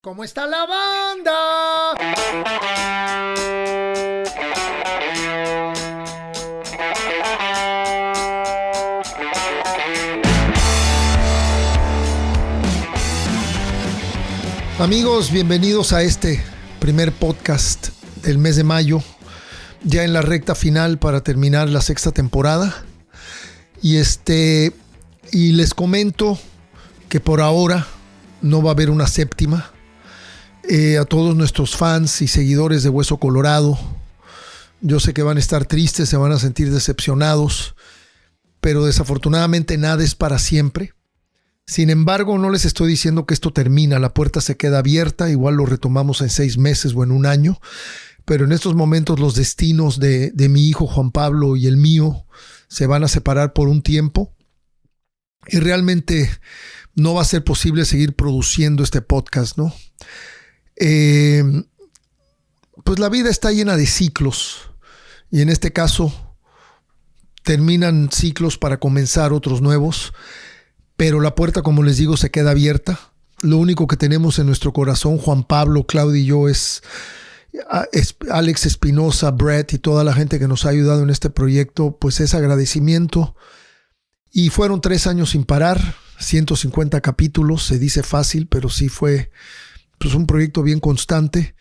¿Cómo está la banda? Amigos, bienvenidos a este primer podcast del mes de mayo, ya en la recta final para terminar la sexta temporada. Y les comento que por ahora no va a haber una séptima. A todos nuestros fans y seguidores de Hueso Colorado, yo sé que van a estar tristes, se van a sentir decepcionados, pero desafortunadamente nada es para siempre. Sin embargo, no les estoy diciendo que esto termina, la puerta se queda abierta, igual lo retomamos en 6 meses o en 1 año, pero en estos momentos los destinos de mi hijo Juan Pablo y el mío se van a separar por un tiempo y realmente no va a ser posible seguir produciendo este podcast, ¿no? Pues la vida está llena de ciclos y en este caso terminan ciclos para comenzar otros nuevos, pero la puerta, como les digo, se queda abierta. Lo único que tenemos en nuestro corazón, Juan Pablo, Claudia y yo, es Alex Espinosa, Brett y toda la gente que nos ha ayudado en este proyecto, pues es agradecimiento. Y fueron 3 años sin parar, 150 capítulos, se dice fácil, pero sí fue pues un proyecto bien constante,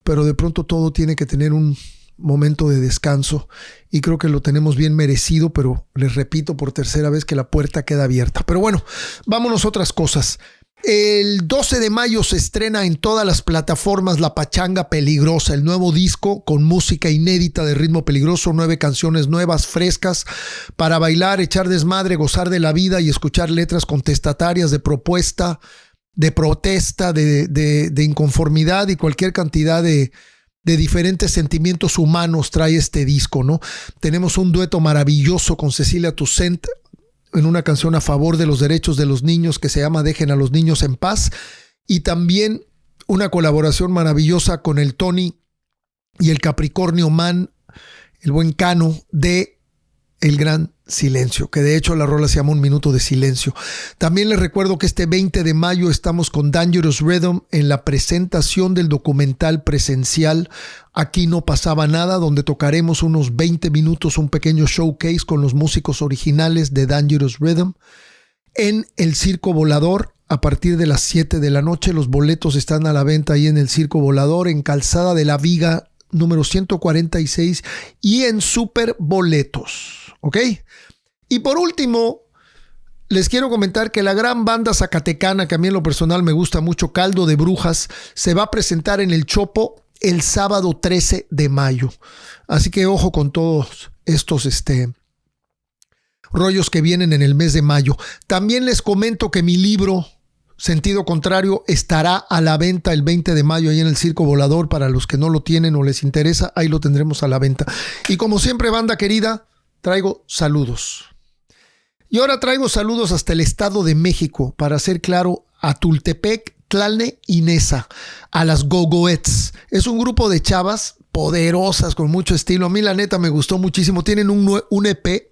pero de pronto todo tiene que tener un momento de descanso y creo que lo tenemos bien merecido, pero les repito por tercera vez que la puerta queda abierta. Pero bueno, vámonos a otras cosas. El 12 de mayo se estrena en todas las plataformas La Pachanga Peligrosa, el nuevo disco con música inédita de Ritmo Peligroso, 9 canciones nuevas, frescas, para bailar, echar desmadre, gozar de la vida y escuchar letras contestatarias de propuesta, de protesta, de inconformidad y cualquier cantidad de diferentes sentimientos humanos trae este disco, ¿no? Tenemos un dueto maravilloso con Cecilia Toussaint en una canción a favor de los derechos de los niños que se llama Dejen a los niños en paz, y también una colaboración maravillosa con el Tony y el Capricornio Man, el buen Cano, de El Gran Silencio, que de hecho la rola se llama Un Minuto de Silencio. También les recuerdo que este 20 de mayo estamos con Dangerous Rhythm en la presentación del documental presencial Aquí no pasaba nada, donde tocaremos unos 20 minutos, un pequeño showcase con los músicos originales de Dangerous Rhythm en el Circo Volador a partir de las 7 de la noche. Los boletos están a la venta ahí en el Circo Volador, en Calzada de la Viga número 146 y en Super Boletos, ¿ok? Y por último, les quiero comentar que la gran banda zacatecana, que a mí en lo personal me gusta mucho, Caldo de Brujas, se va a presentar en el Chopo el sábado 13 de mayo. Así que ojo con todos estos rollos que vienen en el mes de mayo. También les comento que mi libro Sentido Contrario estará a la venta el 20 de mayo ahí en el Circo Volador. Para los que no lo tienen o les interesa, ahí lo tendremos a la venta. Y como siempre, banda querida, traigo saludos. Y ahora traigo saludos hasta el Estado de México, para ser claro, a Tultepec, Tlalne y Nesa, a las Gogoets. Es un grupo de chavas poderosas con mucho estilo. A mí la neta me gustó muchísimo. Tienen un EP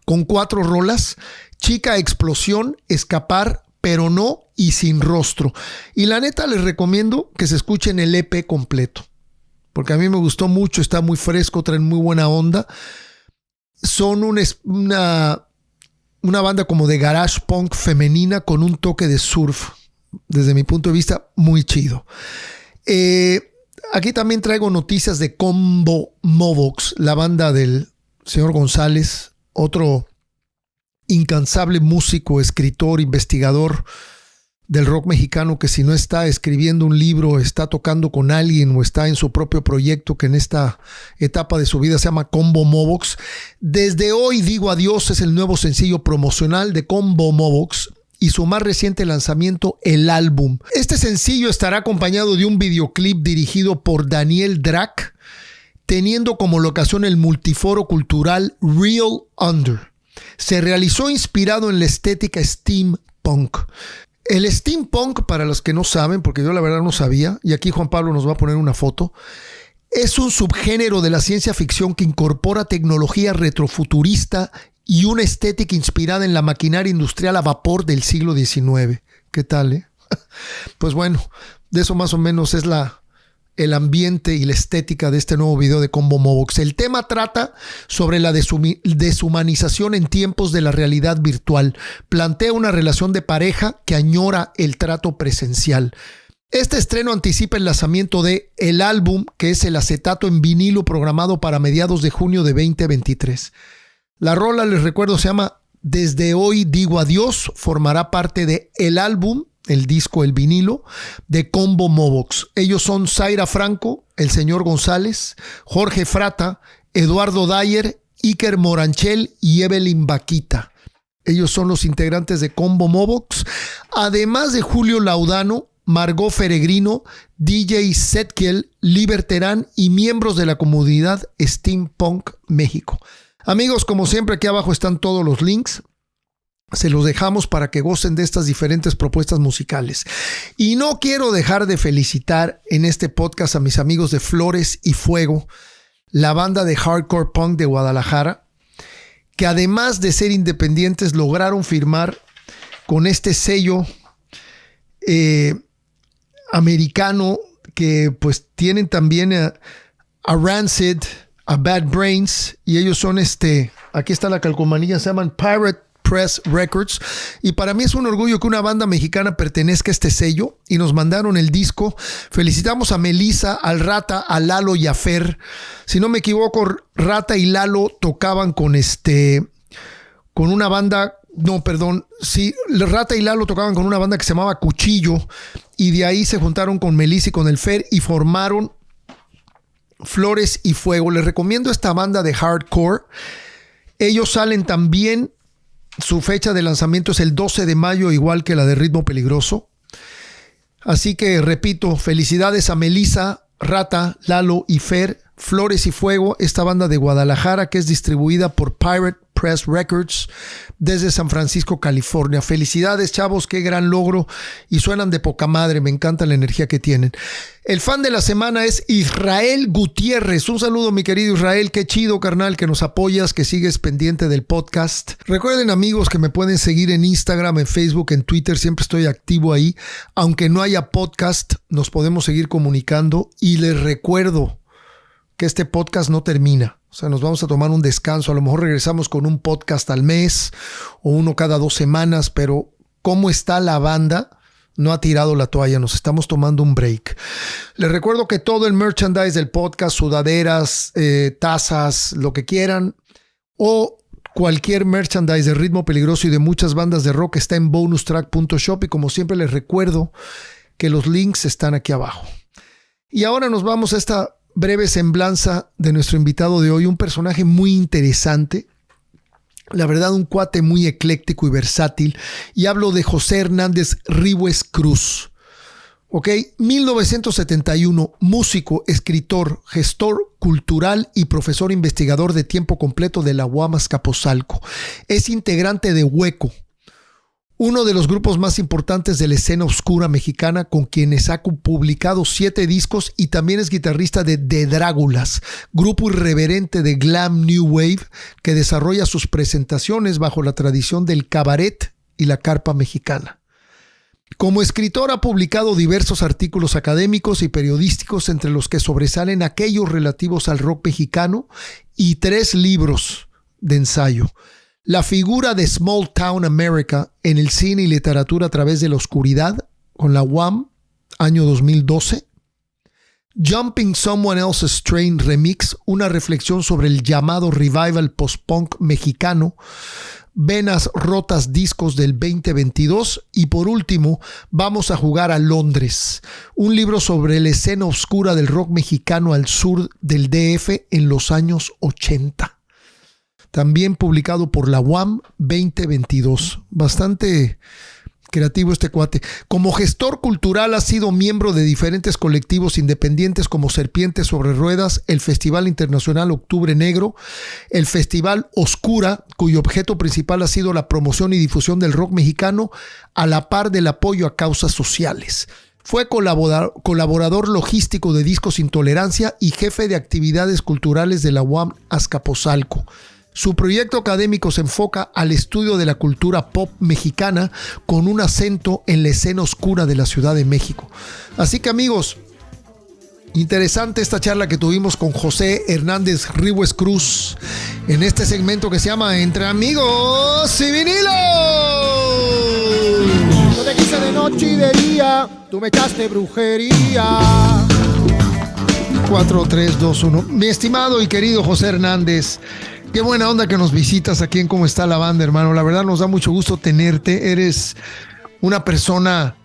con 4 rolas: Chica Explosión, Escapar, Pero No y Sin Rostro. Y la neta les recomiendo que se escuchen el EP completo, porque a mí me gustó mucho, está muy fresco, traen muy buena onda. Son una banda como de garage punk femenina con un toque de surf, desde mi punto de vista, muy chido. Aquí también traigo noticias de Combo Movox, la banda del señor González, otro incansable músico, escritor, investigador del rock mexicano, que si no está escribiendo un libro, está tocando con alguien o está en su propio proyecto, que en esta etapa de su vida se llama Combo Movox. Desde hoy digo adiós es el nuevo sencillo promocional de Combo Movox y su más reciente lanzamiento, El Álbum. Este sencillo estará acompañado de un videoclip dirigido por Daniel Drac, teniendo como locación el multiforo cultural Real Under. Se realizó inspirado en la estética steampunk. El steampunk, para los que no saben, porque yo la verdad no sabía, y aquí Juan Pablo nos va a poner una foto, es un subgénero de la ciencia ficción que incorpora tecnología retrofuturista y una estética inspirada en la maquinaria industrial a vapor del siglo XIX. ¿Qué tal, Pues bueno, De eso más o menos es el ambiente y la estética de este nuevo video de Combo Mobox. El tema trata sobre la deshumanización en tiempos de la realidad virtual. Plantea una relación de pareja que añora el trato presencial. Este estreno anticipa el lanzamiento de el álbum, que es el acetato en vinilo programado para mediados de junio de 2023. La rola, les recuerdo, se llama Desde Hoy Digo Adiós. Formará parte de el álbum, el disco, el vinilo, de Combo Mobox. Ellos son Zaira Franco, el señor González, Jorge Frata, Eduardo Dyer, Iker Moranchel y Evelyn Vaquita. Ellos son los integrantes de Combo Mobox. Además de Julio Laudano, Margot Feregrino, DJ Setkiel, Liberterán y miembros de la comunidad Steampunk México. Amigos, como siempre, aquí abajo están todos los links. Se los dejamos para que gocen de estas diferentes propuestas musicales. Y no quiero dejar de felicitar en este podcast a mis amigos de Flores y Fuego, la banda de hardcore punk de Guadalajara, que además de ser independientes lograron firmar con este sello americano, que pues tienen también a Rancid, a Bad Brains, y ellos son aquí está la calcomanía, se llaman Pirate Press Records, y para mí es un orgullo que una banda mexicana pertenezca a este sello, y nos mandaron el disco. Felicitamos a Melissa, al Rata, a Lalo y a Fer. Si no me equivoco, Rata y Lalo tocaban con una banda, no, perdón, sí, Rata y Lalo tocaban con una banda que se llamaba Cuchillo, y de ahí se juntaron con Melissa y con el Fer y formaron Flores y Fuego. Les recomiendo esta banda de hardcore. Ellos salen también, su fecha de lanzamiento es el 12 de mayo, igual que la de Ritmo Peligroso. Así que repito, felicidades a Melissa, Rata, Lalo y Fer. Flores y Fuego, esta banda de Guadalajara que es distribuida por Pirate Press Records desde San Francisco, California. Felicidades, chavos, qué gran logro, y suenan de poca madre, me encanta la energía que tienen. El fan de la semana es Israel Gutiérrez. Un saludo, mi querido Israel, qué chido, carnal, que nos apoyas, que sigues pendiente del podcast. Recuerden, amigos, que me pueden seguir en Instagram, en Facebook, en Twitter, siempre estoy activo ahí. Aunque no haya podcast, nos podemos seguir comunicando, y les recuerdo que este podcast no termina. O sea, nos vamos a tomar un descanso. A lo mejor regresamos con un podcast al mes o uno cada 2 semanas, pero ¿cómo está la banda? No ha tirado la toalla, nos estamos tomando un break. Les recuerdo que todo el merchandise del podcast, sudaderas, tazas, lo que quieran, o cualquier merchandise de Ritmo Peligroso y de muchas bandas de rock está en bonustrack.shop, y como siempre les recuerdo que los links están aquí abajo. Y ahora nos vamos a esta breve semblanza de nuestro invitado de hoy, un personaje muy interesante, la verdad, un cuate muy ecléctico y versátil, y hablo de José Hernández Ríguez Cruz. 1971, músico, escritor, gestor cultural y profesor investigador de tiempo completo de la UAM Azcapotzalco. Es integrante de Hueco, uno de los grupos más importantes de la escena oscura mexicana, con quienes ha publicado 7 discos, y también es guitarrista de The Drágulas, grupo irreverente de glam new wave que desarrolla sus presentaciones bajo la tradición del cabaret y la carpa mexicana. Como escritor ha publicado diversos artículos académicos y periodísticos, entre los que sobresalen aquellos relativos al rock mexicano, y 3 libros de ensayo. La figura de Small Town America en el cine y literatura a través de la oscuridad, con la UAM, año 2012. Jumping Someone Else's Train Remix, una reflexión sobre el llamado revival post-punk mexicano. Venas Rotas Discos, del 2022. Y por último, Vamos a Jugar a Londres, un libro sobre la escena oscura del rock mexicano al sur del DF en los años 80. También publicado por la UAM, 2022. Bastante creativo este cuate. Como gestor cultural ha sido miembro de diferentes colectivos independientes como Serpientes sobre Ruedas, el Festival Internacional Octubre Negro, el Festival Oscura, cuyo objeto principal ha sido la promoción y difusión del rock mexicano a la par del apoyo a causas sociales. Fue colaborador logístico de Discos Intolerancia y jefe de actividades culturales de la UAM Azcapotzalco. Su proyecto académico se enfoca al estudio de la cultura pop mexicana con un acento en la escena oscura de la Ciudad de México. Así que, amigos, interesante esta charla que tuvimos con José Hernández Ríguez Cruz en este segmento que se llama Entre Amigos y Vinilo. Yo te quise de noche y de día, tú me echaste brujería. 4, 3, 2, 1. Mi estimado y querido José Hernández, qué buena onda que nos visitas aquí en Cómo Está la Banda, hermano. La verdad nos da mucho gusto tenerte. Eres una persona,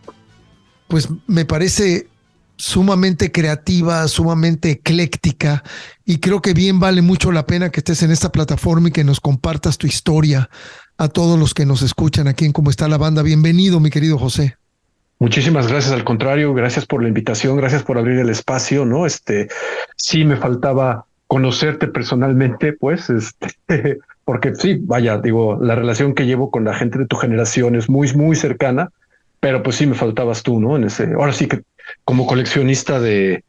pues me parece sumamente creativa, sumamente ecléctica, y creo que bien vale mucho la pena que estés en esta plataforma y que nos compartas tu historia a todos los que nos escuchan aquí en Cómo Está la Banda. Bienvenido, mi querido José. Muchísimas gracias, al contrario, gracias por la invitación, gracias por abrir el espacio, ¿no? Sí me faltaba conocerte personalmente, pues, porque sí, vaya, digo, la relación que llevo con la gente de tu generación es muy, muy cercana, pero pues sí me faltabas tú, ¿no? Ahora sí que como coleccionista de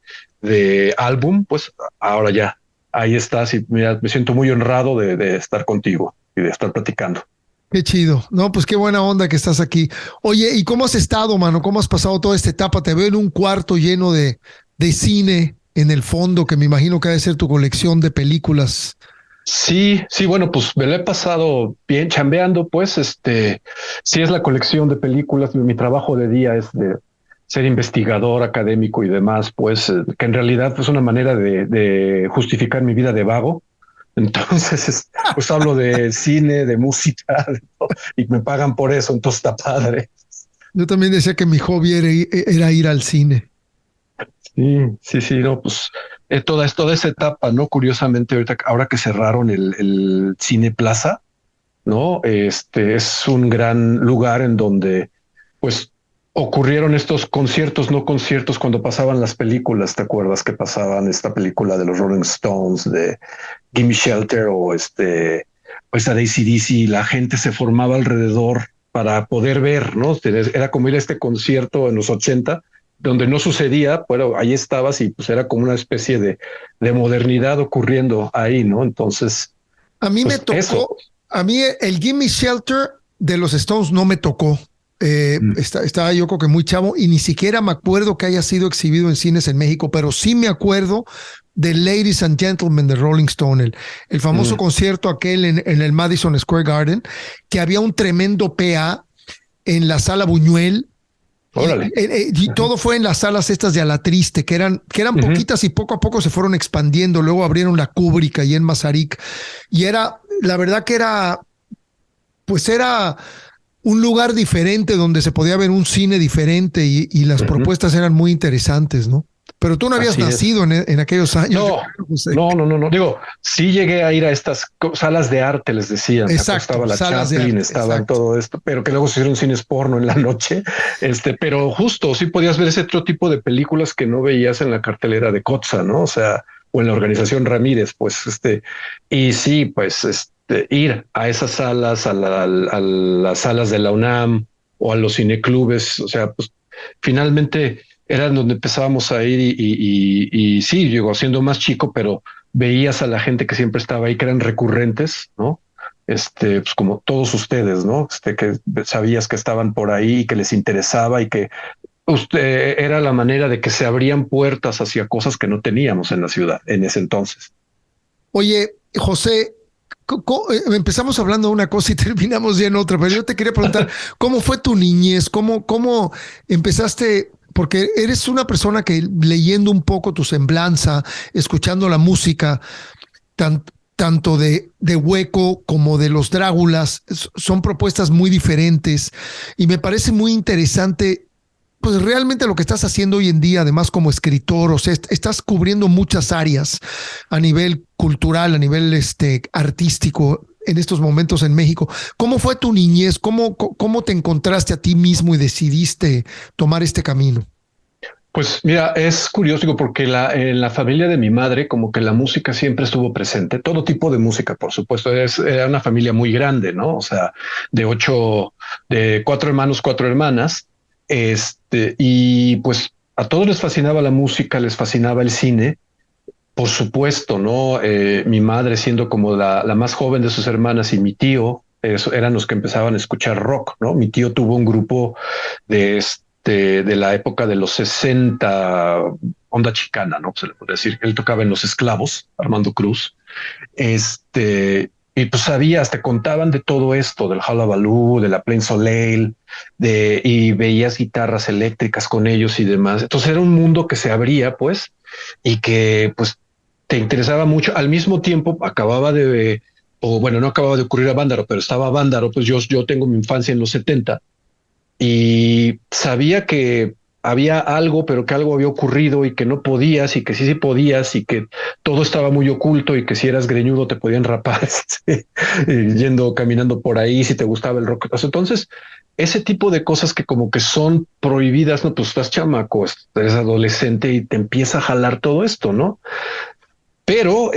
álbum, pues ahora ya, ahí estás y mira, me siento muy honrado de estar contigo y de estar platicando. Qué chido. No, pues qué buena onda que estás aquí. Oye, ¿y cómo has estado, mano? ¿Cómo has pasado toda esta etapa? Te veo en un cuarto lleno de cine en el fondo, que me imagino que ha de ser tu colección de películas. Sí, bueno, pues me lo he pasado bien chambeando, pues, sí es la colección de películas, mi trabajo de día es de ser investigador académico y demás, pues, que en realidad es una manera de justificar mi vida de vago. Entonces, pues hablo de cine, de música, de todo, y me pagan por eso, entonces está padre. Yo también decía que mi hobby era ir al cine. Sí, no, pues toda esa etapa, ¿no? Curiosamente, ahora que cerraron el Cine Plaza, ¿no? Es un gran lugar en donde, pues, ocurrieron estos conciertos, no conciertos, cuando pasaban las películas. ¿Te acuerdas que pasaban esta película de los Rolling Stones, de Gimme Shelter o esa de AC/DC? La gente se formaba alrededor para poder ver, ¿no? Era como ir a este concierto en los 80, donde no sucedía, pero ahí estabas y pues era como una especie de modernidad ocurriendo ahí, ¿no? Entonces, a mí pues me tocó, eso. a mí el Gimme Shelter de los Stones no me tocó. Estaba yo creo que muy chavo y ni siquiera me acuerdo que haya sido exhibido en cines en México, pero sí me acuerdo de Ladies and Gentlemen de Rolling Stone, el famoso concierto aquel en el Madison Square Garden, que había un tremendo PA en la sala Buñuel. Órale. Y todo fue en las salas estas de Alatriste, que eran poquitas y poco a poco se fueron expandiendo. Luego abrieron la Cúbrica y en Mazarik. Y la verdad que era un lugar diferente donde se podía ver un cine diferente y las propuestas eran muy interesantes, ¿no? Pero tú no habías nacido en aquellos años. No. Digo, sí llegué a ir a estas salas de arte, les decían. Exacto. Estaba la Chaplin, estaban todo esto, pero que luego se hicieron cines porno en la noche. Pero justo sí podías ver ese otro tipo de películas que no veías en la cartelera de Kotza, ¿no? O sea, o en la organización Ramírez, pues, y sí, pues, ir a esas salas, a las salas de la UNAM o a los cineclubes, o sea, pues, finalmente eran donde empezábamos a ir y sí, llegó siendo más chico, pero veías a la gente que siempre estaba ahí, que eran recurrentes, ¿no? Pues como todos ustedes, ¿no? Que sabías que estaban por ahí y que les interesaba y que era la manera de que se abrían puertas hacia cosas que no teníamos en la ciudad en ese entonces. Oye, José, empezamos hablando de una cosa y terminamos ya en otra, pero yo te quería preguntar, ¿cómo fue tu niñez? ¿Cómo empezaste? Porque eres una persona que leyendo un poco tu semblanza, escuchando la música, tanto de Hueco como de los Dráculas, son propuestas muy diferentes y me parece muy interesante, pues realmente lo que estás haciendo hoy en día, además como escritor, o sea, estás cubriendo muchas áreas a nivel cultural, a nivel artístico en estos momentos en México. ¿Cómo fue tu niñez? ¿Cómo te encontraste a ti mismo y decidiste tomar este camino? Pues mira, es curioso digo, porque en la familia de mi madre como que la música siempre estuvo presente, todo tipo de música, por supuesto. Era una familia muy grande, ¿no? O sea, de 4 hermanos, 4 hermanas. Y pues a todos les fascinaba la música, les fascinaba el cine, por supuesto, ¿no? Mi madre siendo como la más joven de sus hermanas y mi tío, eran los que empezaban a escuchar rock, ¿no? Mi tío tuvo un grupo de la época de los 60, onda chicana, ¿no? Se le puede decir. Él tocaba en Los Esclavos, Armando Cruz. Y pues sabía, hasta contaban de todo esto, del Hullabaloo, de la Plain Soleil, y veías guitarras eléctricas con ellos y demás. Entonces era un mundo que se abría, pues, y que pues te interesaba mucho. Al mismo tiempo o bueno, no acababa de ocurrir a Vándaro, pero estaba Vándaro, pues yo tengo mi infancia en los 70 y sabía que había algo, pero que algo había ocurrido y que no podías y que sí podías y que todo estaba muy oculto y que si eras greñudo te podían rapar yendo caminando por ahí si te gustaba el rock. Entonces, ese tipo de cosas que como que son prohibidas, no, pues estás chamaco, eres adolescente y te empieza a jalar todo esto, ¿no? Pero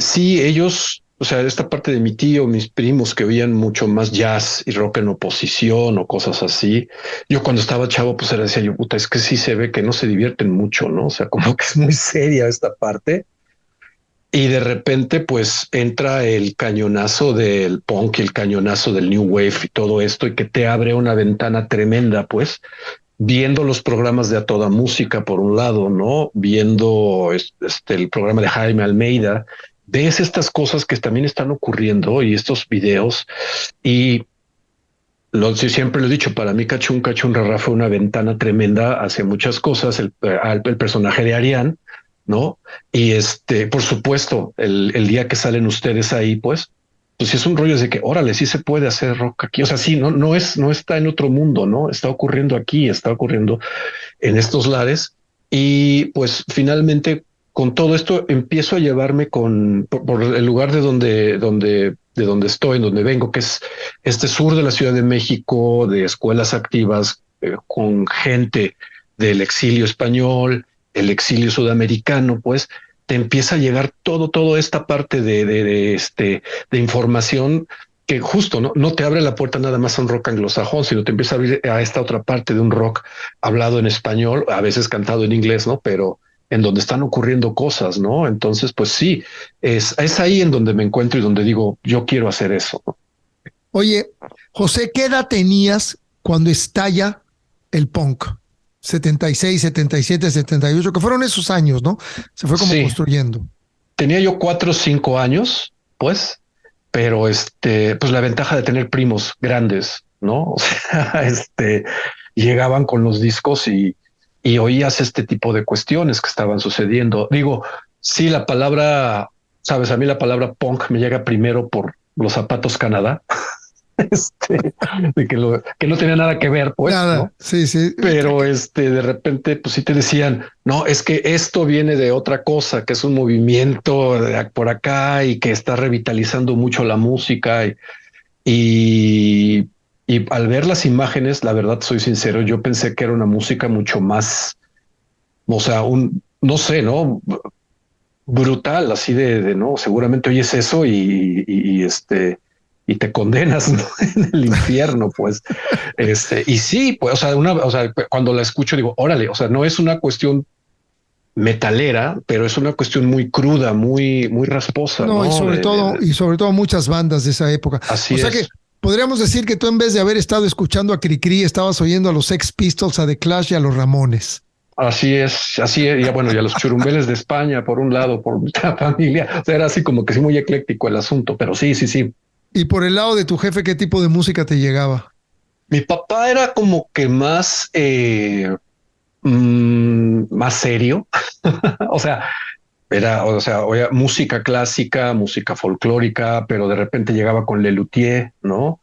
sí, ellos, o sea, esta parte de mi tío, mis primos que oían mucho más jazz y rock en oposición o cosas así. Yo cuando estaba chavo, pues era decía yo, puta, es que sí se ve que no se divierten mucho, ¿no? O sea, como que es muy seria esta parte. Y de repente, pues entra el cañonazo del punk y el cañonazo del new wave y todo esto, y que te abre una ventana tremenda, pues viendo los programas de A Toda Música, por un lado, ¿no? Viendo el programa de Jaime Almeida, ves estas cosas que también están ocurriendo y estos videos. Y sí, siempre lo he dicho, para mí Cachún Rara fue una ventana tremenda hacia muchas cosas, el personaje de Ariane, ¿no? Y por supuesto, el día que salen ustedes ahí, pues sí es un rollo de que, órale, sí se puede hacer rock aquí. O sea, sí, no está en otro mundo, ¿no? Está ocurriendo aquí, está ocurriendo en estos lares. Y pues finalmente con todo esto empiezo a llevarme por el lugar de donde estoy, en donde vengo, que es este sur de la Ciudad de México, de escuelas activas, con gente del exilio español, el exilio sudamericano, pues te empieza a llegar toda esta parte de información que justo no te abre la puerta nada más a un rock anglosajón, sino te empieza a abrir a esta otra parte de un rock hablado en español, a veces cantado en inglés, ¿no? Pero en donde están ocurriendo cosas, ¿no? Entonces, pues sí, es ahí en donde me encuentro y donde digo, yo quiero hacer eso, ¿no? Oye, José, ¿qué edad tenías cuando estalla el punk? 76, 77, 78, que fueron esos años, ¿no? Se fue como Sí, construyendo. tenía yo 4 o 5 años, pues, pero pues la ventaja de tener primos grandes, ¿no? O sea, llegaban con los discos y oías este tipo de cuestiones que estaban sucediendo. Digo, sí, la palabra, sabes, a mí la palabra punk me llega primero por los zapatos Canadá, que no tenía nada que ver, pues, Nada, ¿no? sí, sí. Pero de repente, pues sí te decían, no, es que esto viene de otra cosa, que es un movimiento por acá y que está revitalizando mucho la música. Y, y al ver las imágenes, la verdad, soy sincero, yo pensé que era una música mucho más, o sea, no sé, ¿no? Brutal, así no, seguramente oyes eso y te condenas, ¿no? En el infierno, pues. Y sí, pues, o sea, cuando la escucho digo, órale, o sea, no es una cuestión metalera, pero es una cuestión muy cruda, muy rasposa, No, ¿no? y sobre todo muchas bandas de esa época. Así O sea que es. podríamos decir que tú en vez de haber estado escuchando a Cricri, estabas oyendo a los Sex Pistols, a The Clash y a los Ramones. Así es, así es. Y bueno, y a los churumbeles de España, por un lado, por la familia. O sea, era así como que sí, muy ecléctico el asunto, pero sí, sí, sí. Y por el lado de tu jefe, ¿qué tipo de música te llegaba? Mi papá era como que más, más serio. O sea, oía música clásica, música folclórica, pero de repente llegaba con Lelutier, ¿no?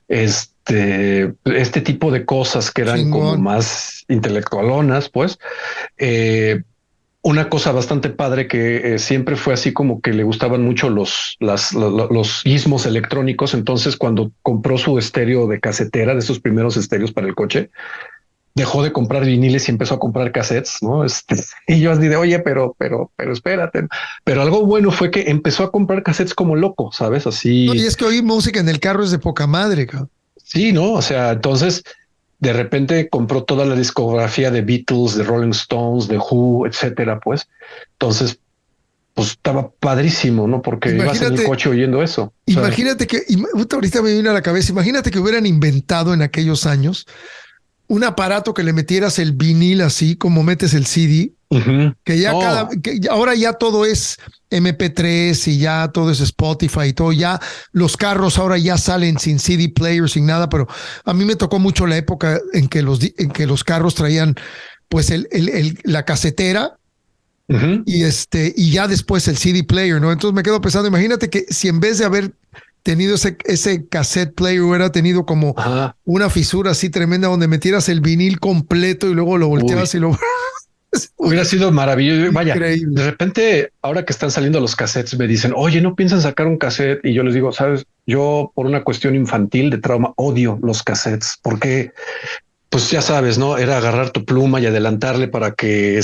Este tipo de cosas que eran como Chingón. más intelectualonas, pues. Eh, una cosa bastante padre que siempre fue así como que le gustaban mucho los gizmos electrónicos. Entonces, cuando compró su estéreo de casetera, de esos primeros estéreos para el coche, dejó de comprar viniles y empezó a comprar cassettes, ¿no? Y yo así de, oye, pero espérate. Pero algo bueno fue que empezó a comprar cassettes como loco, ¿sabes? No, y Así, es que oír música en el carro es de poca madre, cabrón. sí, ¿no? O sea, entonces de repente compró toda la discografía de Beatles, de Rolling Stones, de Who, etcétera, pues. Entonces pues estaba padrísimo, ¿no? Porque ibas en el coche oyendo eso. O sea, Imagínate que, ahorita me viene a la cabeza, imagínate que hubieran inventado en aquellos años un aparato que le metieras el vinil así como metes el CD, que ya ahora ya todo es MP3 y ya todo es Spotify y todo, ya los carros ahora ya salen sin CD player, sin nada, pero a mí me tocó mucho la época en que los carros traían pues la casetera y ya después el CD player, ¿no? Entonces me quedo pensando, imagínate que si en vez de haber tenido ese cassette player hubiera tenido como una fisura así tremenda donde metieras el vinil completo y luego lo volteabas y lo... Hubiera sido maravilloso. Vaya, Increíble. de repente, ahora que están saliendo los cassettes, me dicen, oye, ¿no piensan sacar un cassette? Y yo les digo, sabes, yo por una cuestión infantil de trauma odio los cassettes porque pues ya sabes, ¿no? Era agarrar tu pluma y adelantarle para que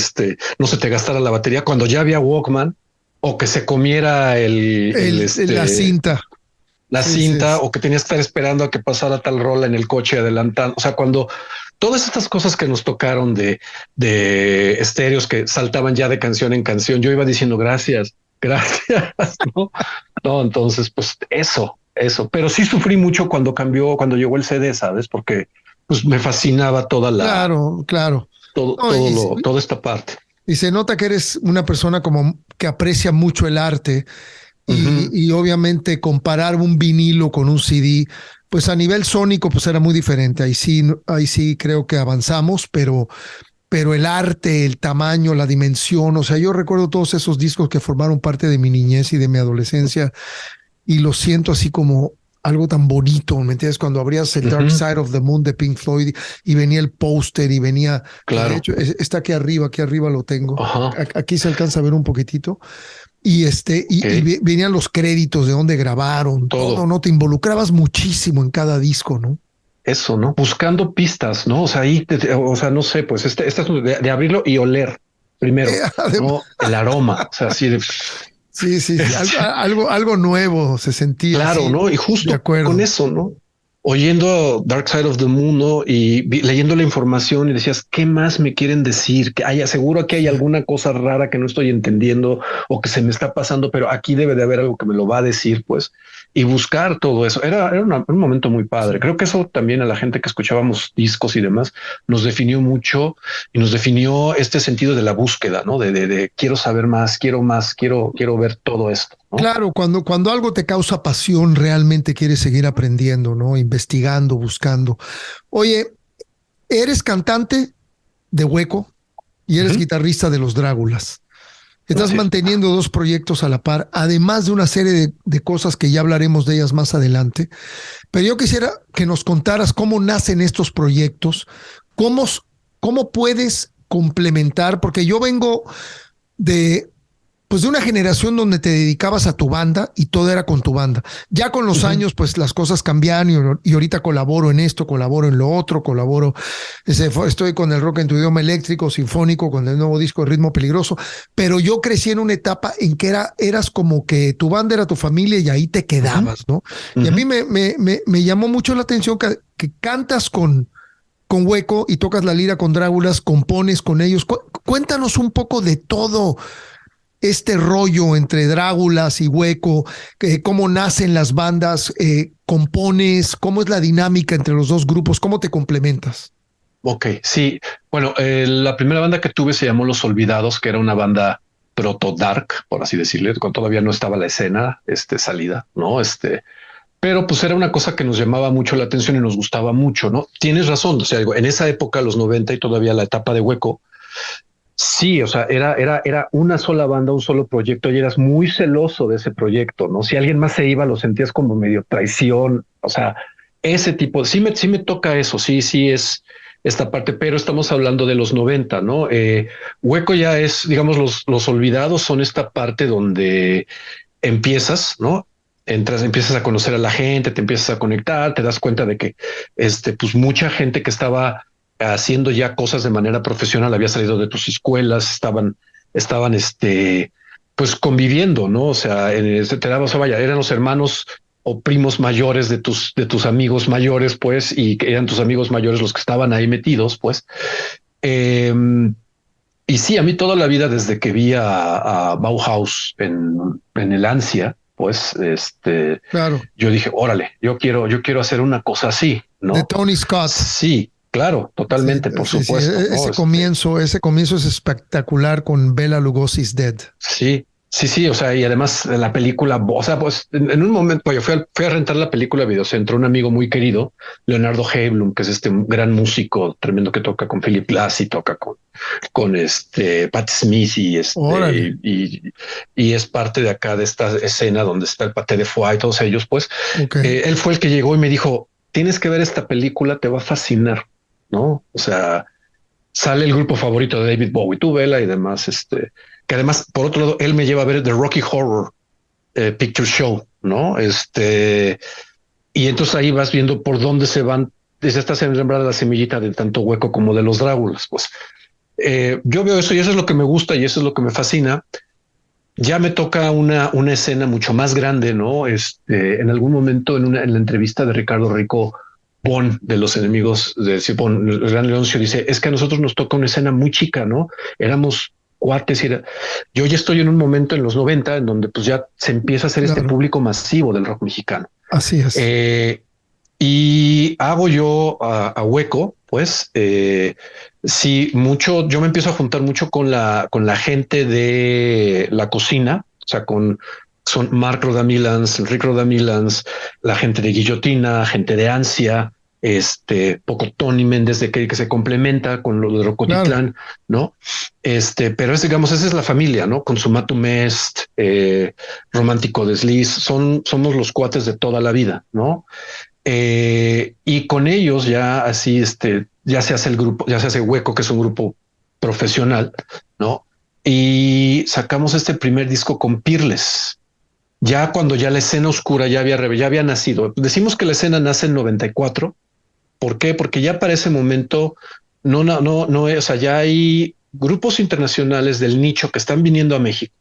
no se te gastara la batería cuando ya había Walkman o que se comiera la cinta. La cinta o que tenías que estar esperando a que pasara tal rola en el coche adelantando. O sea, cuando todas estas cosas que nos tocaron de estéreos que saltaban ya de canción en canción, yo iba diciendo gracias, ¿no? No, entonces, pues eso. Pero sí sufrí mucho cuando llegó el CD, ¿sabes? Porque pues me fascinaba toda la... Claro. Toda esta parte. Y se nota que eres una persona como que aprecia mucho el arte y obviamente comparar un vinilo con un CD, pues a nivel sónico pues era muy diferente. Ahí sí creo que avanzamos, pero el arte, el tamaño, la dimensión, o sea, yo recuerdo todos esos discos que formaron parte de mi niñez y de mi adolescencia y lo siento así como algo tan bonito, ¿me entiendes? Cuando abrías el Dark Side of the Moon de Pink Floyd y venía el póster y venía, claro. De hecho, está aquí arriba lo tengo. Aquí se alcanza a ver un poquitito. Y venían los créditos de dónde grabaron, todo, ¿no? Te involucrabas muchísimo en cada disco, ¿no? Eso, ¿no? Buscando pistas, ¿no? O sea, no sé, pues esta es de abrirlo y oler primero, ¿no? El aroma, o sea, así de... Sí, algo nuevo se sentía. Claro, así, ¿no? Y justo con eso, ¿no? Oyendo Dark Side of the Moon, ¿no? Y leyendo la información y decías, ¿qué más me quieren decir? Que seguro que hay alguna cosa rara que no estoy entendiendo o que se me está pasando, pero aquí debe de haber algo que me lo va a decir, pues, y buscar todo eso. Era un momento muy padre. Creo que eso también a la gente que escuchábamos discos y demás nos definió mucho y nos definió este sentido de la búsqueda, ¿no? De quiero saber más, quiero ver todo esto, ¿no? Claro, cuando algo te causa pasión, realmente quieres seguir aprendiendo, ¿no? Investigando, buscando. Oye, eres cantante de Hueco y eres guitarrista de Los Dráculas. Estás manteniendo dos proyectos a la par, además de una serie de cosas que ya hablaremos de ellas más adelante. Pero yo quisiera que nos contaras cómo nacen estos proyectos, cómo puedes complementar, porque yo vengo de una generación donde te dedicabas a tu banda y todo era con tu banda. Ya con los años, pues las cosas cambian y ahorita colaboro en esto, colaboro en lo otro, estoy con el rock en tu idioma eléctrico, sinfónico, con el nuevo disco de Ritmo Peligroso, pero yo crecí en una etapa en que eras como que tu banda era tu familia y ahí te quedabas, ¿no? Y a mí me llamó mucho la atención que cantas con Hueco y tocas la lira con Dráculas, compones con ellos. Cuéntanos un poco de todo este rollo entre Dráculas y Hueco, cómo nacen las bandas, compones, cómo es la dinámica entre los dos grupos, cómo te complementas. Ok, sí. Bueno, la primera banda que tuve se llamó Los Olvidados, que era una banda proto-dark, por así decirle, cuando todavía no estaba la escena salida, ¿no? Pero pues era una cosa que nos llamaba mucho la atención y nos gustaba mucho, ¿no? Tienes razón, o sea, en esa época, los 90 y todavía la etapa de Hueco, sí, o sea, era una sola banda, un solo proyecto y eras muy celoso de ese proyecto, ¿no? Si alguien más se iba, lo sentías como medio traición, o sea, ese tipo, sí me toca eso, sí es esta parte, pero estamos hablando de los 90, ¿no? Hueco ya es, digamos, los Olvidados son esta parte donde empiezas, ¿no? Empiezas a conocer a la gente, te empiezas a conectar, te das cuenta de que, pues mucha gente que estaba haciendo ya cosas de manera profesional, había salido de tus escuelas, estaban, pues conviviendo, ¿no? O sea, te dabas, vaya, eran los hermanos o primos mayores de tus amigos mayores, pues, y eran tus amigos mayores los que estaban ahí metidos, pues. Y sí, a mí toda la vida, desde que vi a Bauhaus en el Ansia, pues Claro. yo dije, órale, yo quiero hacer una cosa así, De ¿no? Tony Scott. Sí, claro, Sí, totalmente, por sí, sí. supuesto, ¿no? Ese comienzo es espectacular con Bela Lugosi's Dead. Sí, sí, sí, o sea, y además la película, o sea, pues en un momento, pues, yo fui a rentar la película a Videocentro, un amigo muy querido, Leonardo Heiblum, que es este gran músico tremendo que toca con Philip Glass y toca con Pat Smith Órale. y es parte de acá de esta escena donde está el Paté de Foix y todos ellos, pues Ok. él fue el que llegó y me dijo, tienes que ver esta película, te va a fascinar, ¿no? O sea, sale el grupo favorito de David Bowie, tú vela y demás, que además, por otro lado, él me lleva a ver The Rocky Horror Picture Show, ¿no? Y entonces ahí vas viendo por dónde se van, desde esta sembrada la semillita de tanto Hueco como de los Dráculas, pues. Yo veo eso y eso es lo que me gusta y eso es lo que me fascina. Ya me toca una escena mucho más grande, ¿no? En algún momento en la entrevista de Ricardo Rico Bon de los enemigos de Bon, el gran Leoncio dice, es que a nosotros nos toca una escena muy chica, ¿no? Éramos cuates yo ya estoy en un momento en los 90 en donde pues ya se empieza a hacer este Claro. público masivo del rock mexicano. Así es. Y hago yo a Hueco, pues sí, mucho, yo me empiezo a juntar mucho con la gente de la cocina, o sea, son Mark Rodamilans, Rick Rodamilans, la gente de Guillotina, gente de Ansia, poco Tony Méndez que se complementa con lo de Claro. Rocotitlán, ¿no? Pero digamos, esa es la familia, ¿no? Consumatum Est, Romántico Desliz, somos los cuates de toda la vida, ¿no? Y con ellos ya así, ya se hace el grupo, ya se hace Hueco, que es un grupo profesional, ¿no? Y sacamos este primer disco con Peerless, ya cuando ya la escena oscura ya había nacido. Decimos que la escena nace en 94. ¿Por qué? Porque ya para ese momento no, o sea, ya hay grupos internacionales del nicho que están viniendo a México,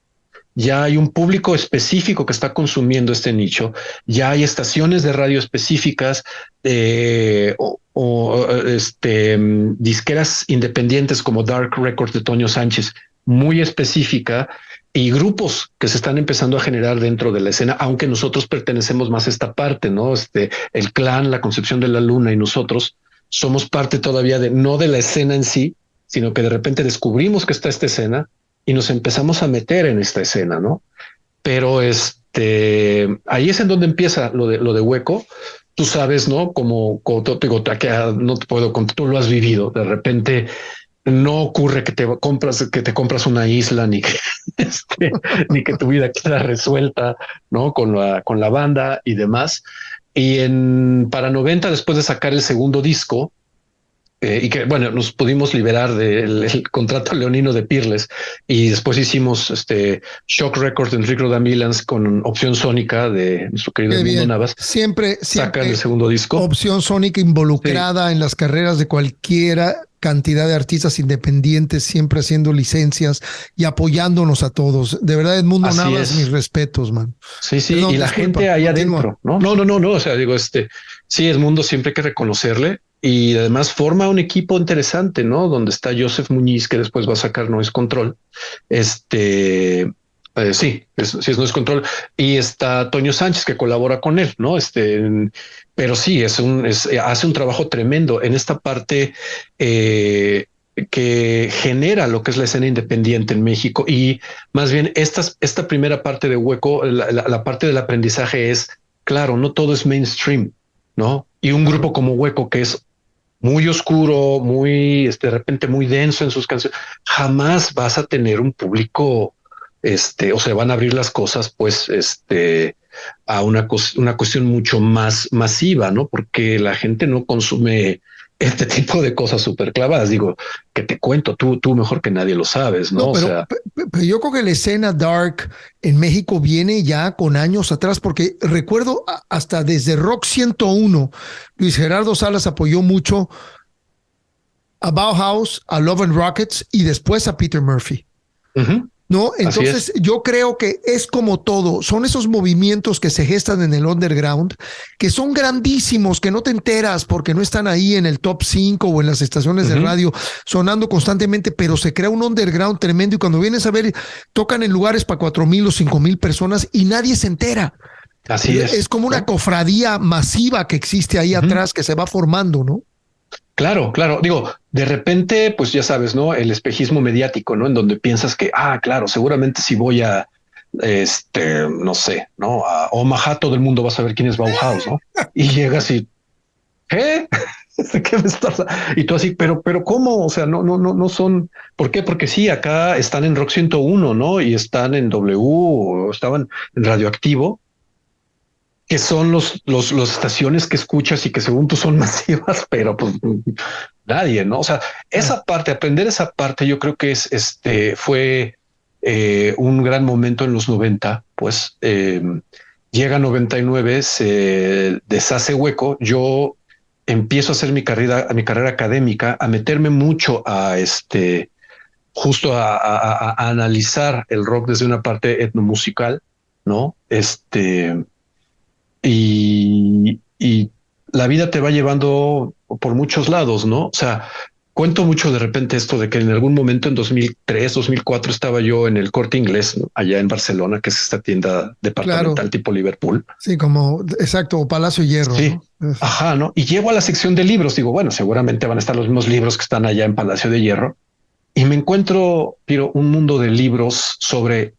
ya hay un público específico que está consumiendo este nicho, ya hay estaciones de radio específicas disqueras independientes como Dark Records de Toño Sánchez, muy específica, y grupos que se están empezando a generar dentro de la escena, aunque nosotros pertenecemos más a esta parte, ¿no? El Clan, la Concepción de la Luna y nosotros somos parte todavía no de la escena en sí, sino que de repente descubrimos que está esta escena y nos empezamos a meter en esta escena, ¿no? Pero ahí es en donde empieza lo de Hueco. Tú sabes, ¿no? Como te digo, no te puedo contar, tú lo has vivido. De repente no ocurre que te compras una isla ni que, ni que tu vida queda resuelta, ¿no? Con la banda y demás. Y para 90, después de sacar el segundo disco, y que bueno, nos pudimos liberar del contrato leonino de Peerless y después hicimos Shock Records de Enrique Rodamilans con Opción Sónica de nuestro querido Qué Edmundo bien. Navas. Siempre, Sacan el siempre segundo disco. Opción Sónica Sí, involucrada en las carreras de cualquiera cantidad de artistas independientes, siempre haciendo licencias y apoyándonos a todos. De verdad, Edmundo así Navas, mis es. respetos, man. Sí, sí, Perdón, y la gente disculpa, ahí continúa. adentro, ¿no? No, o sea, digo, sí, Edmundo siempre hay que reconocerle y además forma un equipo interesante, ¿no? Donde está Joseph Muñiz, que después va a sacar Noise Control. Sí, sí es Noise Control. Y está Toño Sánchez, que colabora con él, ¿no? Pero sí, hace un trabajo tremendo en esta parte que genera lo que es la escena independiente en México. Y más bien esta primera parte de Hueco, la parte del aprendizaje es, claro, no todo es mainstream, ¿no? Y un Claro. grupo como Hueco, que es muy oscuro, de repente muy denso en sus canciones, jamás vas a tener un público, o se van a abrir las cosas, pues, a una cuestión mucho más masiva, ¿no? Porque la gente no consume este tipo de cosas súper clavadas. Digo, que te cuento, tú mejor que nadie lo sabes, ¿no? No, O sea, pero yo creo que la escena dark en México viene ya con años atrás, porque recuerdo hasta desde Rock 101, Luis Gerardo Salas apoyó mucho a Bauhaus, a Love and Rockets y después a Peter Murphy. uh-huh. ¿no? Así Entonces, es. yo creo que es como todo. Son esos movimientos que se gestan en el underground, que son grandísimos, que no te enteras porque no están ahí en el top 5 o en las estaciones de Ujú. radio sonando constantemente, pero se crea un underground tremendo y cuando vienes a ver, tocan en lugares para 4,000 o 5,000 personas y nadie se entera. Así Es es, como una ¿no? cofradía masiva que existe ahí Ujú. atrás, que se va formando, ¿no? Claro, claro. Digo, de repente, pues ya sabes, ¿no? El espejismo mediático, ¿no? En donde piensas que, claro, seguramente si voy a, no sé, ¿no? A Omaha, todo el mundo va a saber quién es Bauhaus, ¿no? Y llegas y, ¿qué? ¿Qué me estás? Y tú así, pero ¿cómo? O sea, no son. ¿Por qué? Porque sí, acá están en Rock 101, ¿no? Y están en W, o estaban en Radioactivo, que son los estaciones que escuchas y que según tú son masivas, pero pues nadie, ¿no? O sea, Ah, esa parte, aprender esa parte, yo creo que fue un gran momento en los 90, pues llega 99, se deshace hueco, yo empiezo a hacer mi carrera académica, a meterme mucho a justo a analizar el rock desde una parte etnomusical, ¿no? Y la vida te va llevando por muchos lados, ¿no? O sea, cuento mucho de repente esto de que en algún momento en 2003, 2004 estaba yo en el Corte Inglés, ¿no? Allá en Barcelona, que es esta tienda claro, departamental tipo Liverpool. sí, como, exacto, Palacio de Hierro, Sí. ¿no? Ajá, ¿no? Y llego a la sección de libros, digo, bueno, seguramente van a estar los mismos libros que están allá en Palacio de Hierro. Y me encuentro, Piro, un mundo de libros sobre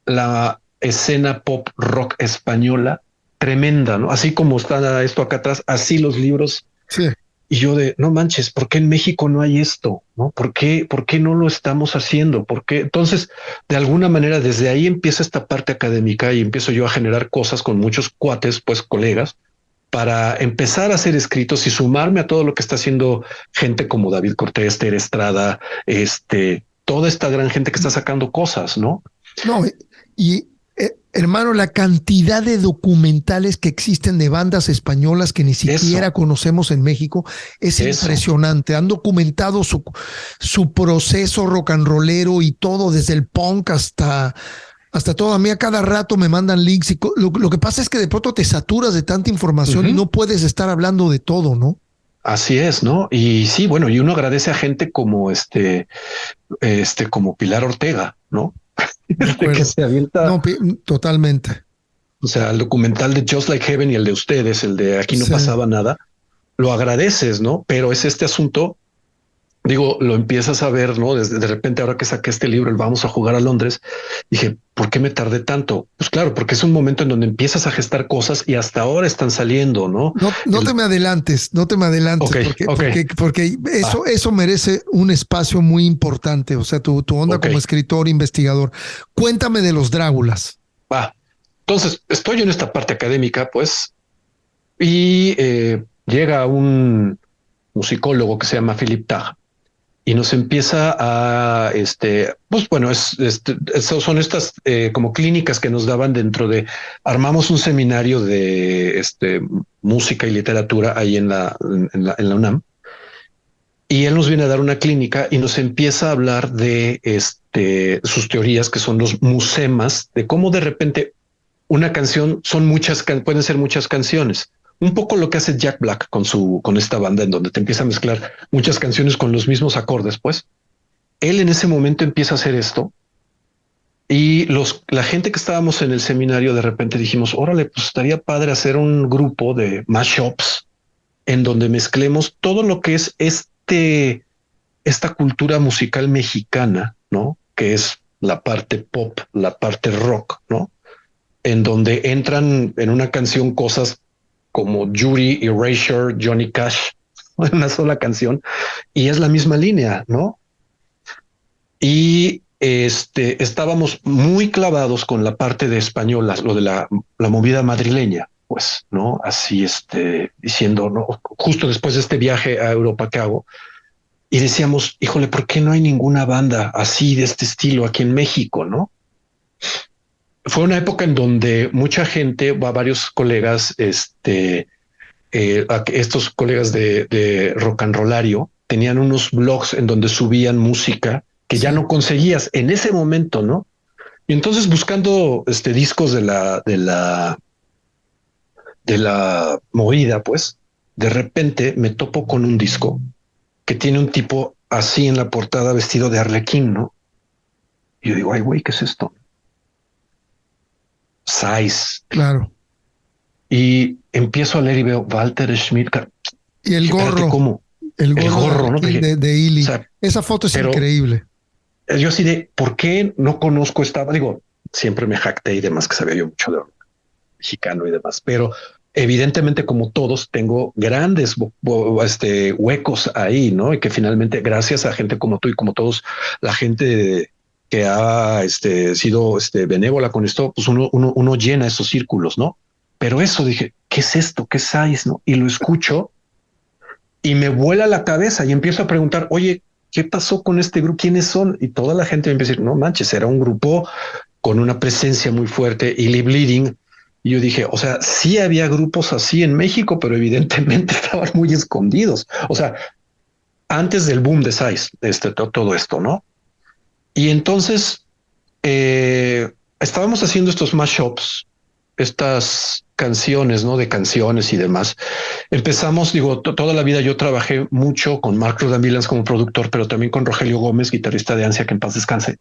la escena pop rock española tremenda, ¿no? Así como está esto acá atrás, así los libros. Sí. Y yo de, no manches, ¿por qué en México no hay esto? ¿No? Por qué no lo estamos haciendo? ¿Por qué? Entonces, de alguna manera, desde ahí empieza esta parte académica y empiezo yo a generar cosas con muchos cuates, pues colegas, para empezar a hacer escritos y sumarme a todo lo que está haciendo gente como David Cortés, Tere Estrada, toda esta gran gente que está sacando cosas, ¿no? No, hermano, la cantidad de documentales que existen de bandas españolas que ni Eso, siquiera conocemos en México es eso. impresionante. Han documentado su proceso rock and rollero y todo, desde el punk hasta todo. A mí a cada rato me mandan links y lo que pasa es que de pronto te saturas de tanta información y Ujú. no puedes estar hablando de todo, ¿no? Así es, ¿no? Y sí, bueno, y uno agradece a gente como como Pilar Ortega, ¿no? De Que acuerdo. se avienta, No, totalmente. o sea, el documental de Just Like Heaven y el de ustedes, el de Aquí no Sí. pasaba nada, lo agradeces, ¿no? Pero es este asunto, digo, lo empiezas a ver, ¿no? Desde de repente, ahora que saqué este libro, el Vamos a jugar a Londres, dije, ¿por qué me tardé tanto? Pues claro, porque es un momento en donde empiezas a gestar cosas y hasta ahora están saliendo, ¿no? No, no te El, me adelantes, no te me adelantes, ok, ok, porque va, eso merece un espacio muy importante. O sea, tu onda ok, como escritor, investigador. Cuéntame de los Dráculas. va. Entonces, estoy en esta parte académica, pues, y llega un musicólogo que se llama Philip Tag y nos empieza pues bueno, son estas como clínicas que nos daban dentro de, armamos un seminario de música y literatura ahí en la UNAM. Y él nos viene a dar una clínica y nos empieza a hablar de sus teorías, que son los musemas, de cómo de repente una canción son pueden ser muchas canciones. Un poco lo que hace Jack Black con esta banda, en donde te empieza a mezclar muchas canciones con los mismos acordes. Pues él en ese momento empieza a hacer esto y la gente que estábamos en el seminario de repente dijimos, órale, pues estaría padre hacer un grupo de mashups en donde mezclemos todo lo que es esta cultura musical mexicana, ¿no? Que es la parte pop, la parte rock, ¿no? En donde entran en una canción cosas como Yuri, Erasure, Johnny Cash, en una sola canción, y es la misma línea, ¿no? Y estábamos muy clavados con la parte de española, lo de la movida madrileña, pues, ¿no? Así, diciendo, ¿no? Justo después de este viaje a Europa que hago, y decíamos, híjole, ¿por qué no hay ninguna banda así de este estilo aquí en México, no? Fue una época en donde mucha gente, varios colegas, estos colegas de rock and rollario, tenían unos blogs en donde subían música que ya no conseguías en ese momento, ¿no? Y entonces buscando discos de la movida, pues, de repente me topo con un disco que tiene un tipo así en la portada vestido de arlequín, ¿no? Y yo digo, ay, güey, ¿qué es esto? Size. Claro. Y empiezo a leer y veo Walter Schmidt. Y el gorro. ¿Cómo? El gorro ¿no? de Illy. O sea, esa foto es increíble. Yo así de, ¿por qué no conozco esta? Digo, siempre me jacté y demás, que sabía yo mucho de mexicano y demás, pero evidentemente, como todos, tengo grandes huecos ahí, ¿no? Y que finalmente, gracias a gente como tú y como todos, la gente que ha sido benévola con esto, pues uno llena esos círculos, ¿no? Pero eso dije, ¿qué es esto? ¿Qué es? ¿No? Y lo escucho y me vuela la cabeza y empiezo a preguntar, oye, ¿qué pasó con este grupo? ¿Quiénes son? Y toda la gente me empieza a decir, no manches, era un grupo con una presencia muy fuerte, Illy Bleeding. Y yo dije, o sea, sí había grupos así en México, pero evidentemente estaban muy escondidos. O sea, antes del boom de Size, todo esto, ¿no? Y entonces estábamos haciendo estos mashups, estas canciones, ¿no? De canciones y demás. Empezamos, digo, toda la vida yo trabajé mucho con Mark Rudamillans como productor, pero también con Rogelio Gómez, guitarrista de Ansia, que en paz descanse.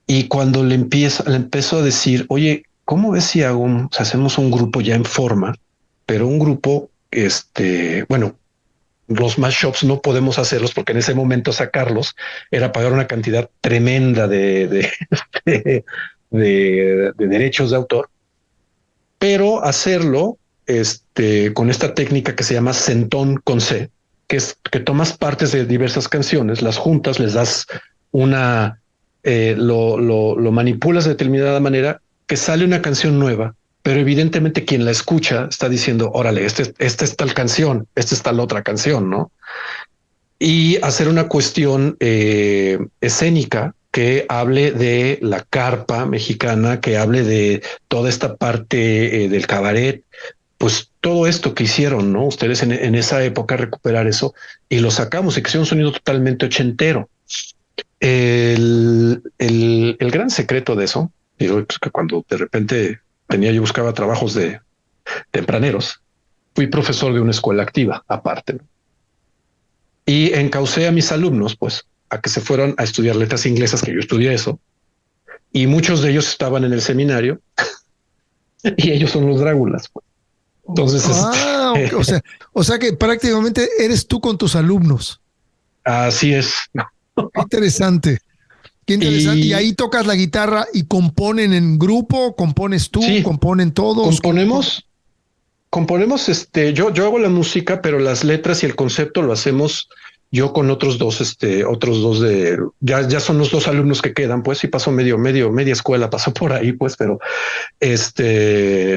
Y cuando le empezó a decir, oye, ¿cómo ves si hacemos un grupo ya en forma, pero un grupo, bueno, los mashups no podemos hacerlos porque en ese momento sacarlos era pagar una cantidad tremenda de derechos de autor, pero hacerlo con esta técnica que se llama centón con C, que es que tomas partes de diversas canciones, las juntas, les das una, lo manipulas de determinada manera que sale una canción nueva, pero evidentemente quien la escucha está diciendo, órale, esta es tal canción, esta es tal otra canción, ¿no? Y hacer una cuestión escénica que hable de la carpa mexicana, que hable de toda esta parte del cabaret, pues todo esto que hicieron, ¿no? Ustedes en esa época recuperar eso y lo sacamos y que sea un sonido totalmente ochentero. El gran secreto de eso, digo, pues que cuando de repente yo buscaba trabajos de tempraneros, fui profesor de una escuela activa aparte, ¿no? Y encaucé a mis alumnos, pues, a que se fueran a estudiar letras inglesas, que yo estudié eso, y muchos de ellos estaban en el seminario y ellos son los Dráculas, pues. Entonces, o sea que prácticamente eres tú con tus alumnos. Así es. Qué interesante. Qué interesante. Y ahí tocas la guitarra y componen en grupo, compones tú, sí, componen todos. Componemos, yo hago la música, pero las letras y el concepto lo hacemos yo con otros dos ya son los dos alumnos que quedan, pues, y pasó media escuela, pasó por ahí, pues, pero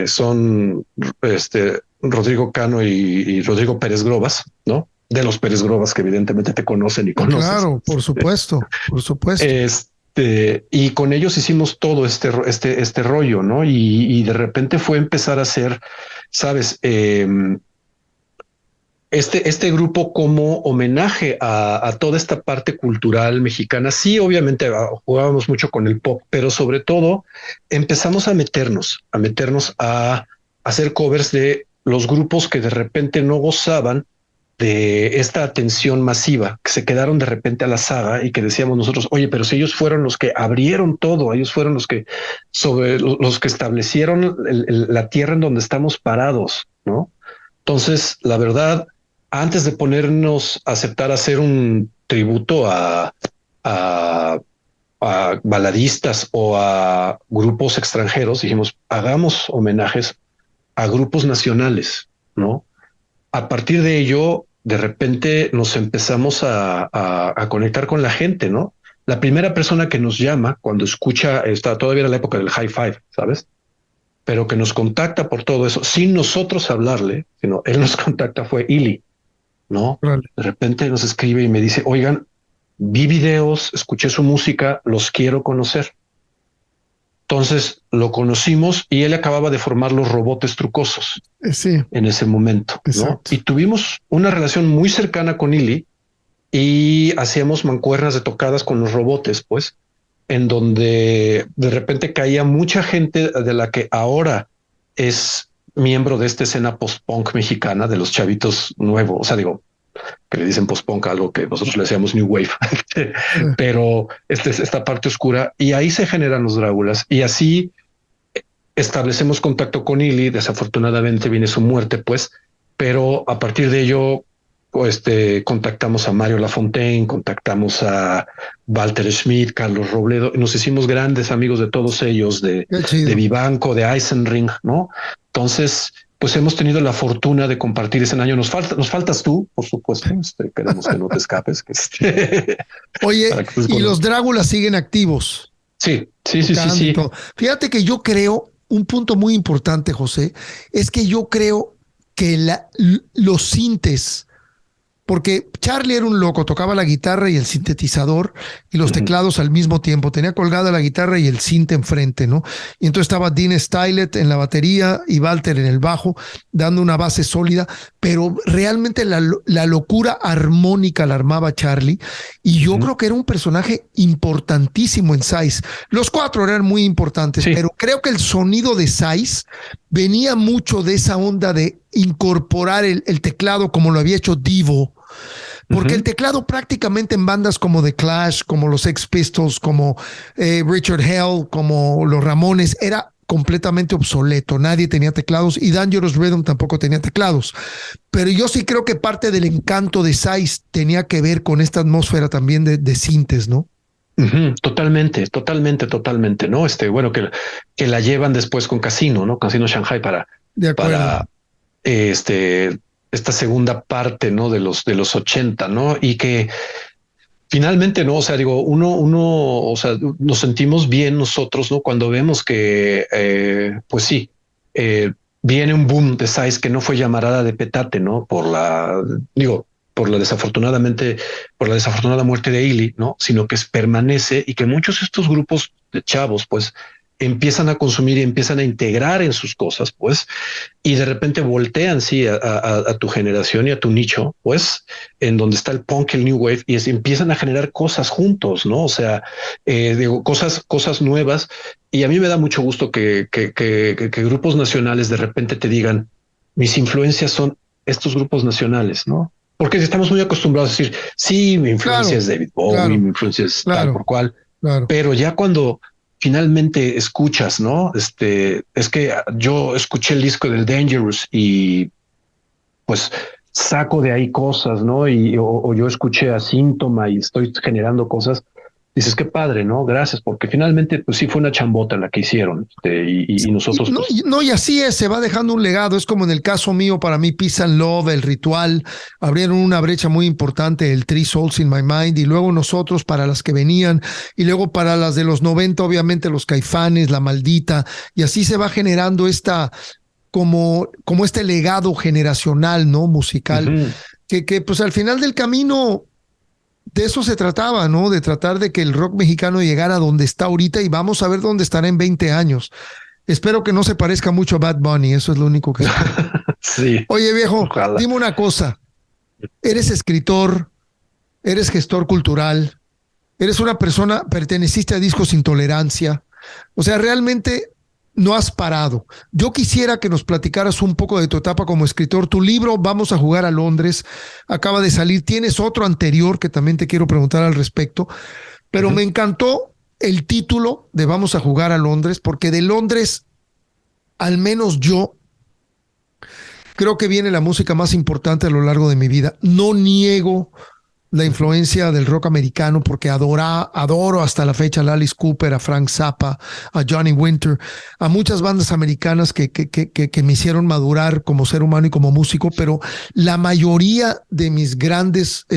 son Rodrigo Cano y Rodrigo Pérez Grobas, ¿no? De los Pérez Grobas que evidentemente te conocen y conoces. Claro, por supuesto, por supuesto. Y con ellos hicimos todo este rollo, ¿no? Y de repente fue empezar a hacer, ¿sabes? Este grupo como homenaje a toda esta parte cultural mexicana. Sí, obviamente jugábamos mucho con el pop, pero sobre todo empezamos a meternos a hacer covers de los grupos que de repente no gozaban de esta atención masiva, que se quedaron de repente a la saga y que decíamos nosotros, oye, pero si ellos fueron los que abrieron todo, ellos fueron los que establecieron la tierra en donde estamos parados, ¿no? Entonces, la verdad, antes de ponernos a aceptar hacer un tributo a baladistas o a grupos extranjeros, dijimos, hagamos homenajes a grupos nacionales, ¿no? A partir de ello, de repente nos empezamos a conectar con la gente, ¿no? La primera persona que nos llama cuando escucha, todavía era la época del high five, ¿sabes? Pero que nos contacta por todo eso, sin nosotros hablarle, sino él nos contacta, fue Illy, ¿no? Vale. De repente nos escribe y me dice, oigan, vi videos, escuché su música, los quiero conocer. Entonces lo conocimos y él acababa de formar los Robotes Trucosos en ese momento, ¿no? Y tuvimos una relación muy cercana con Illy y hacíamos mancuernas de tocadas con los robotes, pues, en donde de repente caía mucha gente de la que ahora es miembro de esta escena post-punk mexicana, de los chavitos nuevos, o sea, digo, que le dicen post-punk, algo que nosotros le decíamos New Wave, pero esta parte oscura, y ahí se generan los Dráculas, y así establecemos contacto con Ili. Desafortunadamente viene su muerte, pues, pero a partir de ello, pues, contactamos a Mario Lafontaine, contactamos a Walter Schmidt, Carlos Robledo, y nos hicimos grandes amigos de todos ellos, de Vivanco, de Eisenring, ¿no? Entonces, pues hemos tenido la fortuna de compartir ese año. Nos faltas tú, por supuesto. Queremos que no te escapes. Oye, y los Dráculas siguen activos. Sí. Fíjate que yo creo, un punto muy importante, José, es que yo creo que los sintes, porque Charlie era un loco, tocaba la guitarra y el sintetizador y los teclados al mismo tiempo. Tenía colgada la guitarra y el synth enfrente, ¿no? Y entonces estaba Dean Stylet en la batería y Walter en el bajo, dando una base sólida, pero realmente la locura armónica la armaba Charlie, y yo creo que era un personaje importantísimo en Size. Los cuatro eran muy importantes, pero creo que el sonido de Size venía mucho de esa onda de incorporar el teclado como lo había hecho Divo, porque el teclado prácticamente en bandas como The Clash, como los Sex Pistols, como Richard Hell, como los Ramones, era completamente obsoleto. Nadie tenía teclados, y Dangerous Rhythm tampoco tenía teclados. Pero yo sí creo que parte del encanto de Size tenía que ver con esta atmósfera también de sintes, ¿no? Totalmente, ¿no? Bueno, que la llevan después con Casino, ¿no? Casino Shanghai para esta segunda parte, ¿no? De los 80, ¿no? Y que finalmente, ¿no? O sea, digo, o sea, nos sentimos bien nosotros, ¿no? Cuando vemos que, pues sí, viene un boom de Size que no fue llamarada de petate, ¿no? por la desafortunada muerte de Ili, ¿no? Sino que permanece, y que muchos de estos grupos de chavos, pues, empiezan a consumir y empiezan a integrar en sus cosas, pues, y de repente voltean, sí, a tu generación y a tu nicho, pues, en donde está el punk, el new wave, y empiezan a generar cosas juntos, ¿no? O sea, digo, cosas nuevas. Y a mí me da mucho gusto que grupos nacionales de repente te digan, mis influencias son estos grupos nacionales, ¿no? Porque estamos muy acostumbrados a decir, sí, mi influencia es David Bowie, mi influencia es tal por cual, pero ya cuando finalmente escuchas, ¿no? Es que yo escuché el disco del Dangerous y pues saco de ahí cosas, ¿no? O yo escuché a Síntoma y estoy generando cosas. Dices, qué padre, ¿no? Gracias, porque finalmente, pues sí fue una chambota la que hicieron, y nosotros... Y así es, se va dejando un legado. Es como en el caso mío, para mí, Peace and Love, El Ritual, abrieron una brecha muy importante, el Three Souls in My Mind, y luego nosotros para las que venían, y luego para las de los 90, obviamente los Caifanes, La Maldita, y así se va generando como este legado generacional, ¿no? Musical, que pues al final del camino... De eso se trataba, ¿no? De tratar de que el rock mexicano llegara a donde está ahorita, y vamos a ver dónde estará en 20 años. Espero que no se parezca mucho a Bad Bunny, eso es lo único que espero. Sí. Oye, viejo, ojalá. Dime una cosa. Eres escritor, eres gestor cultural, eres una persona, perteneciste a Discos Intolerancia. O sea, realmente no has parado. Yo quisiera que nos platicaras un poco de tu etapa como escritor. Tu libro, Vamos a jugar a Londres, acaba de salir. Tienes otro anterior que también te quiero preguntar al respecto, pero me encantó el título de Vamos a jugar a Londres, porque de Londres, al menos yo, creo que viene la música más importante a lo largo de mi vida. No niego la influencia del rock americano, porque adoro hasta la fecha a Alice Cooper, a Frank Zappa, a Johnny Winter, a muchas bandas americanas que me hicieron madurar como ser humano y como músico, pero la mayoría de mis grandes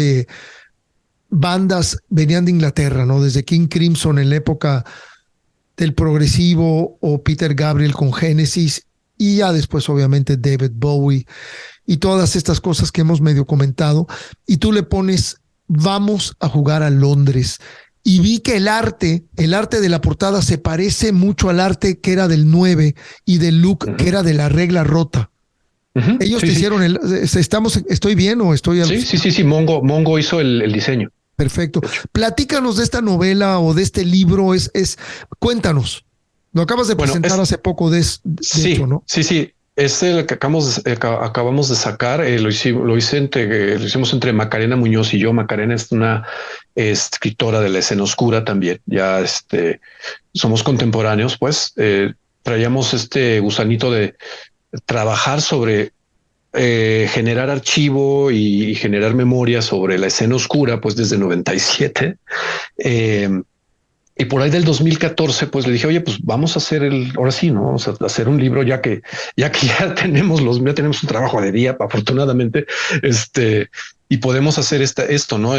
bandas venían de Inglaterra, ¿no? Desde King Crimson en la época del progresivo, o Peter Gabriel con Genesis, y ya después obviamente David Bowie y todas estas cosas que hemos medio comentado, y tú le pones Vamos a jugar a Londres, y vi que el arte de la portada se parece mucho al arte que era del 9 y del look que era de La Regla Rota. Ujú, Ellos sí, te sí. hicieron ¿estoy bien o estoy Sí. Mongo hizo el diseño, perfecto? de hecho. Platícanos de esta novela o de este libro, cuéntanos. Lo acabas de Bueno, presentar hace poco, de hecho, ¿no? sí. Este que acabamos de sacar, lo hicimos entre Macarena Muñoz y yo. Macarena es una escritora de la escena oscura también. Ya somos contemporáneos, pues traíamos este gusanito de trabajar sobre generar archivo y generar memoria sobre la escena oscura, pues desde 97. Eh, y por ahí del 2014, pues le dije, oye, pues vamos a hacer ahora sí, ¿no? Vamos a hacer un libro ya tenemos ya tenemos un trabajo de día, afortunadamente, y podemos hacer esto, ¿no?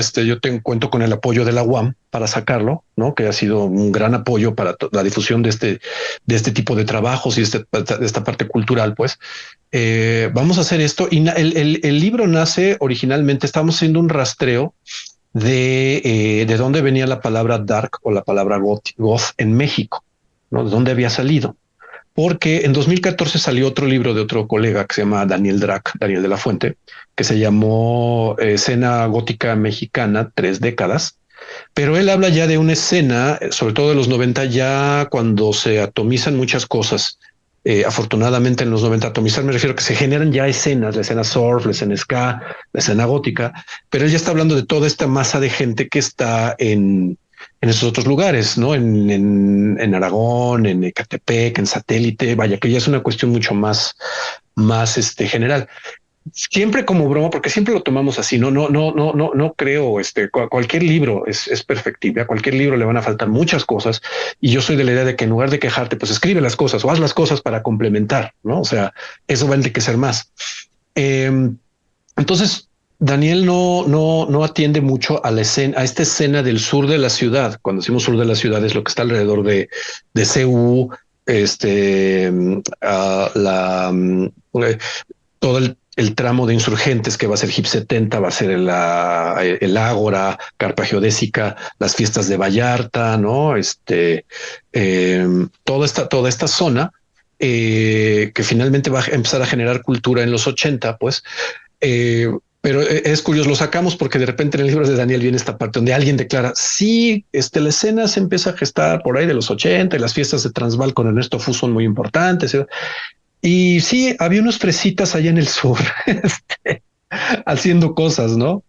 Cuento con el apoyo de la UAM para sacarlo, ¿no? Que ha sido un gran apoyo para la difusión de este tipo de trabajos y de esta parte cultural, pues. Vamos a hacer esto y el libro nace originalmente, estamos haciendo un rastreo de dónde venía la palabra dark o la palabra goth en México, ¿no? De dónde había salido. Porque en 2014 salió otro libro de otro colega que se llama Daniel de la Fuente, que se llamó Escena Gótica Mexicana, 3 décadas. Pero él habla ya de una escena, sobre todo de los 90, ya cuando se atomizan muchas cosas. Afortunadamente en los 90, atomizar me refiero a que se generan ya escenas, la escena surf, la escena ska, la escena gótica, pero él ya está hablando de toda esta masa de gente que está en esos otros lugares, ¿no? En Aragón, en Ecatepec, en Satélite, vaya, que ya es una cuestión mucho más general. Siempre como broma, porque siempre lo tomamos así. No creo. Cualquier libro es perfectible. A cualquier libro le van a faltar muchas cosas. Y yo soy de la idea de que en lugar de quejarte, pues escribe las cosas o haz las cosas para complementar, ¿no? O sea, eso va a enriquecer más. Entonces, Daniel no atiende mucho a a esta escena del sur de la ciudad. Cuando decimos sur de la ciudad es lo que está alrededor de CU, todo el tramo de Insurgentes que va a ser Hip 70, va a ser el Ágora, Carpa Geodésica, las fiestas de Vallarta, ¿no? Toda esta zona que finalmente va a empezar a generar cultura en los 80, pues. Pero es curioso, lo sacamos porque de repente en el libro de Daniel viene esta parte donde alguien declara, sí, la escena se empieza a gestar por ahí de los 80 y las fiestas de Transvaal con Ernesto Fu son muy importantes. Y sí, había unos fresitas allá en el sur haciendo cosas, ¿no?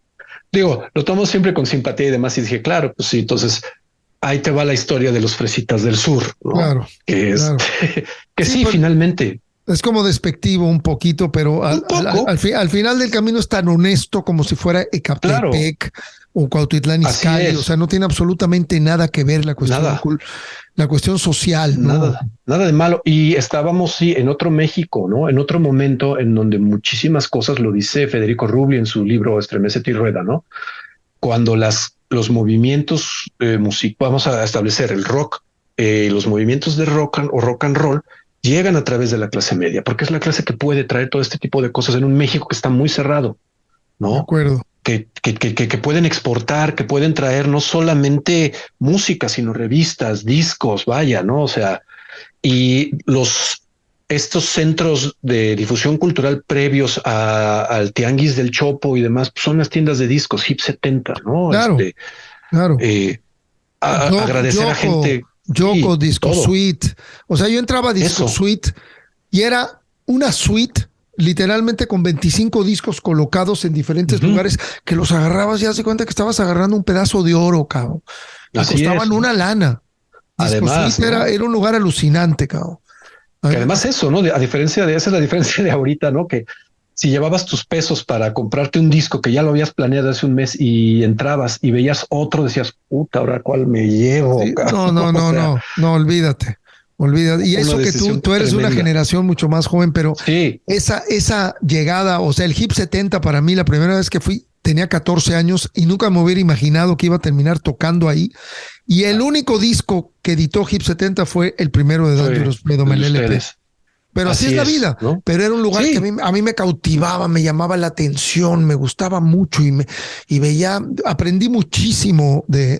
Digo, lo tomo siempre con simpatía y demás y dije, claro, pues sí, entonces ahí te va la historia de los fresitas del sur, ¿no? Claro, Que es claro. que sí, pues, finalmente. es como despectivo un poquito, pero al final del camino es tan honesto como si fuera Ecatepec, claro, o Cuautitlán Izcalli. O sea, no tiene absolutamente nada que ver la cuestión social. Nada, ¿no? Nada de malo. Y estábamos, sí, en otro México, ¿no? En otro momento en donde muchísimas cosas, lo dice Federico Rubli en su libro Estremecete y Rueda, ¿no? Cuando los movimientos vamos a establecer el rock, los movimientos de rock and roll llegan a través de la clase media, porque es la clase que puede traer todo este tipo de cosas en un México que está muy cerrado, ¿no? De acuerdo. Que pueden exportar, que pueden traer no solamente música, sino revistas, discos, vaya, ¿no? O sea, y estos centros de difusión cultural previos al Tianguis del Chopo y demás, pues son las tiendas de discos, Hip 70, ¿no? Claro, claro. Agradecer a gente. Yoko, sí, Disco todo. Suite. O sea, yo entraba a Disco Suite y era una suite literalmente con 25 discos colocados en diferentes lugares que los agarrabas y haz de cuenta que estabas agarrando un pedazo de oro, cabrón. Y costaban una lana. Disco Suite, ¿no? era un lugar alucinante, cabrón. Que además eso, ¿no? Esa es la diferencia de ahorita, ¿no? Que si llevabas tus pesos para comprarte un disco que ya lo habías planeado hace un mes y entrabas y veías otro, decías, puta, ¿ahora cuál me llevo? Sí, no, olvídate. Y eso que tú eres tremenda. Una generación mucho más joven, pero sí. esa llegada, o sea, el Hip 70 para mí, la primera vez que fui, tenía 14 años y nunca me hubiera imaginado que iba a terminar tocando ahí. Y el único disco que editó Hip 70 fue el primero de Dangerous Freedom, el LP. Pero así es la vida, ¿no? Pero era un lugar que a mí me cautivaba, me llamaba la atención, me gustaba mucho y veía, aprendí muchísimo de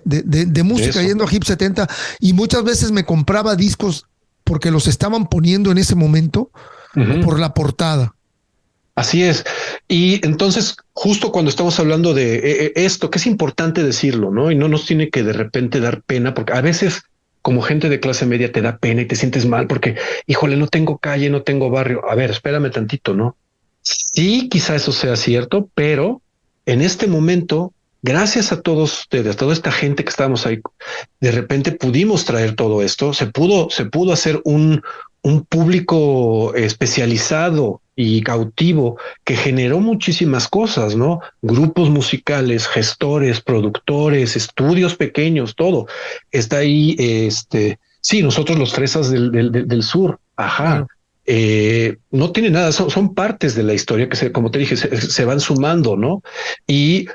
música yendo a Hip 70 y muchas veces me compraba discos porque los estaban poniendo en ese momento por la portada. Así es. Y entonces, justo cuando estamos hablando de esto, que es importante decirlo, ¿no? Y no nos tiene que de repente dar pena, porque a veces como gente de clase media te da pena y te sientes mal porque, híjole, no tengo calle, no tengo barrio. A ver, espérame tantito, ¿no? Sí, quizá eso sea cierto, pero en este momento, gracias a todos ustedes, a toda esta gente que estábamos ahí, de repente pudimos traer todo esto, se pudo hacer un público especializado y cautivo que generó muchísimas cosas, ¿no? Grupos musicales, gestores, productores, estudios pequeños, todo. Está ahí, sí, nosotros los fresas del sur, ajá. Claro. No tiene nada, son partes de la historia que como te dije, se van sumando, ¿no? Y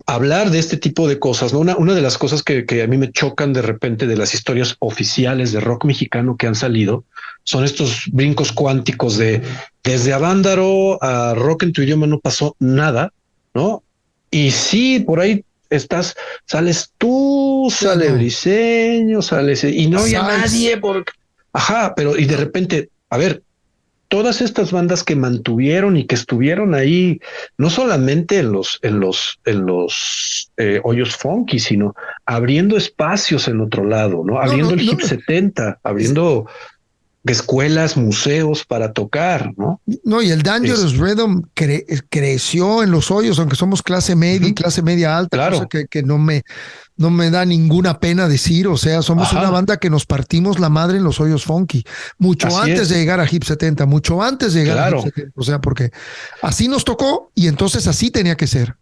hablar de este tipo de cosas, ¿no? Una de las cosas que a mí me chocan de repente de las historias oficiales de rock mexicano que han salido son estos brincos cuánticos de desde Avándaro a rock en tu idioma no pasó nada, ¿no? Y sí, por ahí sales tú, Sí, sale no. Briseño, y no había Sais. nadie porque, ajá, pero y de repente, a ver, todas estas bandas que mantuvieron y que estuvieron ahí, no solamente en los hoyos funky, sino abriendo espacios en otro lado, ¿no? No, no, Abriendo el no. Hip 70, abriendo escuelas, museos para tocar, ¿no? No, y el Es Dangerous Rhythm creció en los hoyos, aunque somos clase media y ujú, clase media alta, cosa claro, que no me da ninguna pena decir. O sea, somos una ajá, banda que nos partimos la madre en los hoyos funky, mucho así antes de es, llegar a Hip 70, mucho antes de llegar a Hip claro. 70. O sea, porque así nos tocó y entonces así tenía que ser.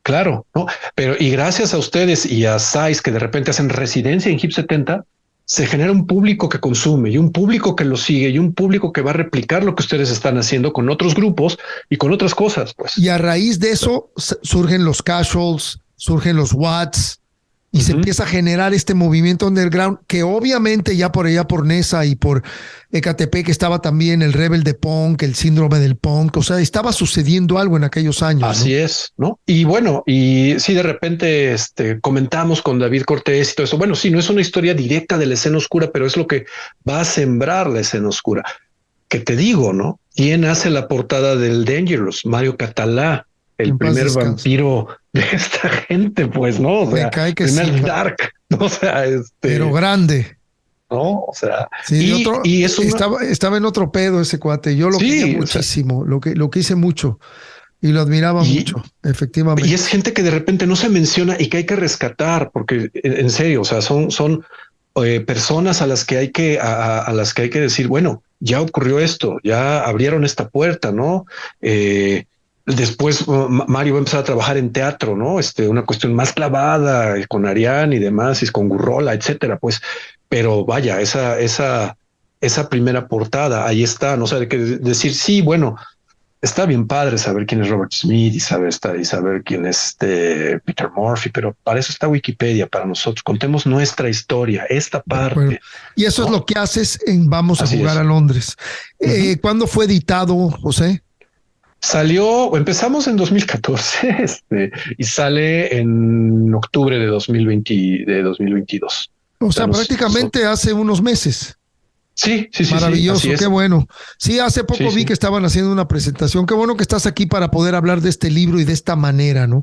Claro, ¿no? Pero y gracias a ustedes y a SAIS que de repente hacen residencia en Hip 70, se genera un público que consume y un público que lo sigue y un público que va a replicar lo que ustedes están haciendo con otros grupos y con otras cosas, pues. Y a raíz de eso surgen los casuals, surgen los Watts, y se Ujú. empieza a generar este movimiento underground que obviamente ya por allá por Nesa y por Ecatepec estaba también el Rebel de Punk, el síndrome del punk, o sea, estaba sucediendo algo en aquellos años, ¿no? Así es, ¿no? Y bueno, y si de repente comentamos con David Cortés y todo eso, bueno, sí, no es una historia directa de la escena oscura, pero es lo que va a sembrar la escena oscura. Que te digo, ¿no? ¿Quién hace la portada del Dangerous? Mario Catalá, el En paz primer descanse. vampiro de esta gente, pues, ¿no? O Me sea, cae que sí, primer cabrón. Dark, ¿no? O sea, Pero grande. ¿no? O sea, Sí, de otro, y es una, estaba en otro pedo ese cuate. Yo lo quería sí, o sea, muchísimo, lo quise mucho y lo admiraba y, mucho, y es efectivamente. gente que de repente no se menciona y que hay que rescatar, porque en serio, o sea, son personas a las que hay que, a las que hay que decir, bueno, ya ocurrió esto, ya abrieron esta puerta, ¿no? Después Mario va a empezar a trabajar en teatro, ¿no? Una cuestión más clavada con Ariane y demás, y con Gurrola, etcétera, pues, pero vaya, esa primera portada, ahí está, no sé, de qué decir, sí, bueno, está bien padre saber quién es Robert Smith y saber quién es Peter Murphy, pero para eso está Wikipedia, para nosotros. Contemos nuestra historia, esta De acuerdo. parte, Y eso es ¿no? lo que haces en Vamos a Así jugar a es. Londres. Ujú. ¿Cuándo fue editado, José? Empezamos en 2014 y sale en octubre de 2020, de 2022. O O sea, sea, prácticamente hace unos meses. sí, sí, sí, sí, así Maravilloso, qué es. bueno. Sí, hace Sí, poco vi sí. que estaban haciendo una presentación. Qué bueno que estás aquí para poder hablar de este libro y de esta manera, ¿no?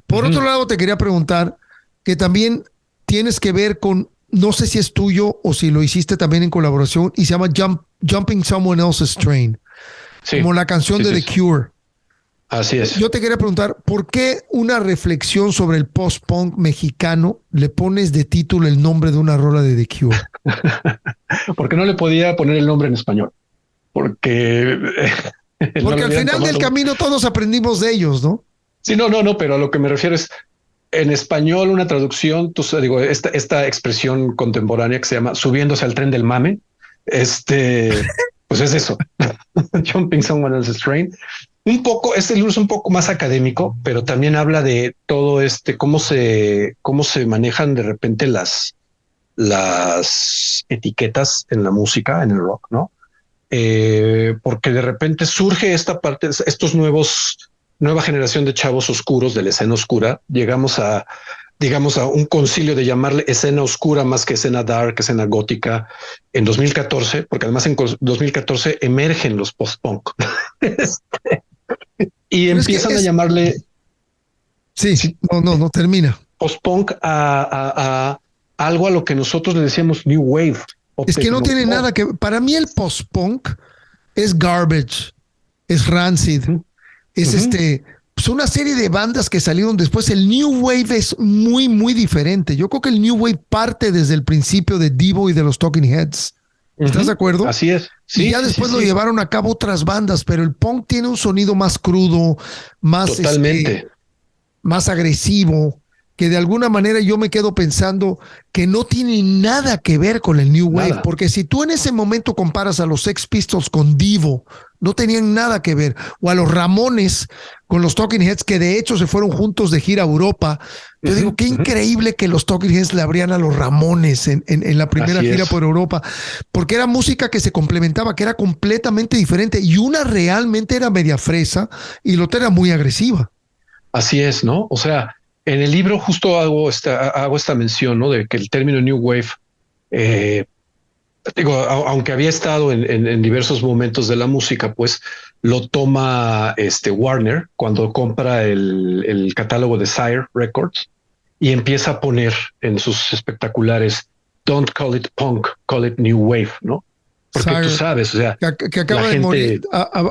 Por otro Ujú. lado, te quería preguntar que también tienes que ver con, no sé si es tuyo o si lo hiciste también en colaboración, y se llama Jumping Someone Else's Train, Sí, como la canción sí, de sí, The sí. Cure. Así es. Yo te quería preguntar, ¿por qué una reflexión sobre el post-punk mexicano le pones de título el nombre de una rola de The Cure? Porque no le podía poner el nombre en español, porque no Porque lo al habían final del tomado. camino todos aprendimos de ellos, ¿no? Sí, no, pero a lo que me refiero es en español una traducción, digo, esta expresión contemporánea que se llama subiéndose al tren del mame, pues es eso, jumping someone else's train. Un poco, este libro es un poco más académico, pero también habla de todo cómo se manejan de repente las etiquetas en la música, en el rock, ¿no? Porque de repente surge esta parte, nueva generación de chavos oscuros de la escena oscura. Llegamos digamos, a un concilio de llamarle escena oscura más que escena dark, escena gótica en 2014, porque además en 2014 emergen los post-punk. Y Pero empiezan a es, llamarle sí, no termina. post-punk a algo a lo que nosotros le decíamos New Wave o Es que no tiene Tecnopop. nada que... Para mí el post-punk es garbage, es rancid, Ujú, es ujú. pues una serie de bandas que salieron después. El New Wave es muy, muy diferente. Yo creo que el New Wave parte desde el principio de Devo y de los Talking Heads. ¿Estás de acuerdo? Así es. Y Sí, ya sí, sí, después lo sí. llevaron a cabo otras bandas, pero el punk tiene un sonido más crudo, más Totalmente. más agresivo, que de alguna manera yo me quedo pensando que no tiene nada que ver con el New Wave, Nada. porque si tú en ese momento comparas a los Sex Pistols con Devo, no tenían nada que ver, o a los Ramones con los Talking Heads, que de hecho se fueron juntos de gira a Europa. Yo digo, qué increíble que los Talking Heads le abrían a los Ramones en la primera Así gira es. por Europa, porque era música que se complementaba, que era completamente diferente, y una realmente era media fresa y la otra era muy agresiva. Así es, ¿no? O sea, en el libro justo hago esta mención, ¿no? De que el término New Wave, eh, digo, aunque había estado en diversos momentos de la música, pues lo toma Warner cuando compra el catálogo de Sire Records y empieza a poner en sus espectaculares, "Don't call it punk, call it New Wave", ¿no? Porque tú Sire, sabes, o sea, que la acaba de morir, gente,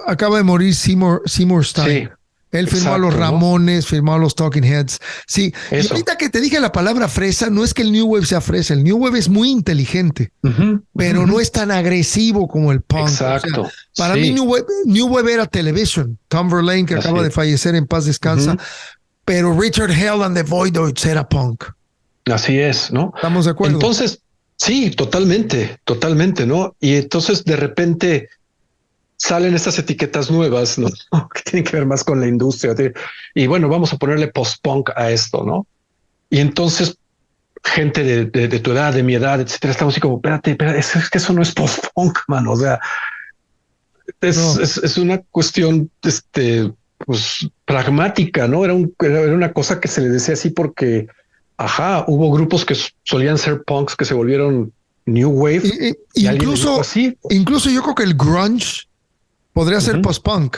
acaba de morir Seymour sí, Stein. Él firmó a los exacto, ¿no? Ramones, firmó a los Talking Heads. Sí, y Eso. ahorita que te dije la palabra fresa, no es que el New Wave sea fresa, el New Wave es muy inteligente, Ujú, ujú, pero no ujú. es tan agresivo como el punk. O sea, Exacto. para mí Sí, New Wave era Television. Tom Verlaine, que así acaba de es. fallecer, en paz descansa, Ujú. pero Richard Hell and the Voidoids era punk. Así es, ¿no? ¿Estamos de acuerdo? Entonces, sí, totalmente, totalmente, ¿no? Y entonces de repente salen estas etiquetas nuevas, ¿no? Que tienen que ver más con la industria. Y bueno, vamos a ponerle post-punk a esto, ¿no? Y entonces gente de tu edad, de mi edad, etcétera, estamos así como, espérate, es que eso no es post-punk, mano. O sea, No. es una cuestión, pues pragmática, ¿no? Era una cosa que se le decía así porque, ajá, hubo grupos que solían ser punks que se volvieron new wave y alguien le dijo Incluso, así. incluso yo creo que el grunge podría ser Ujú. post-punk.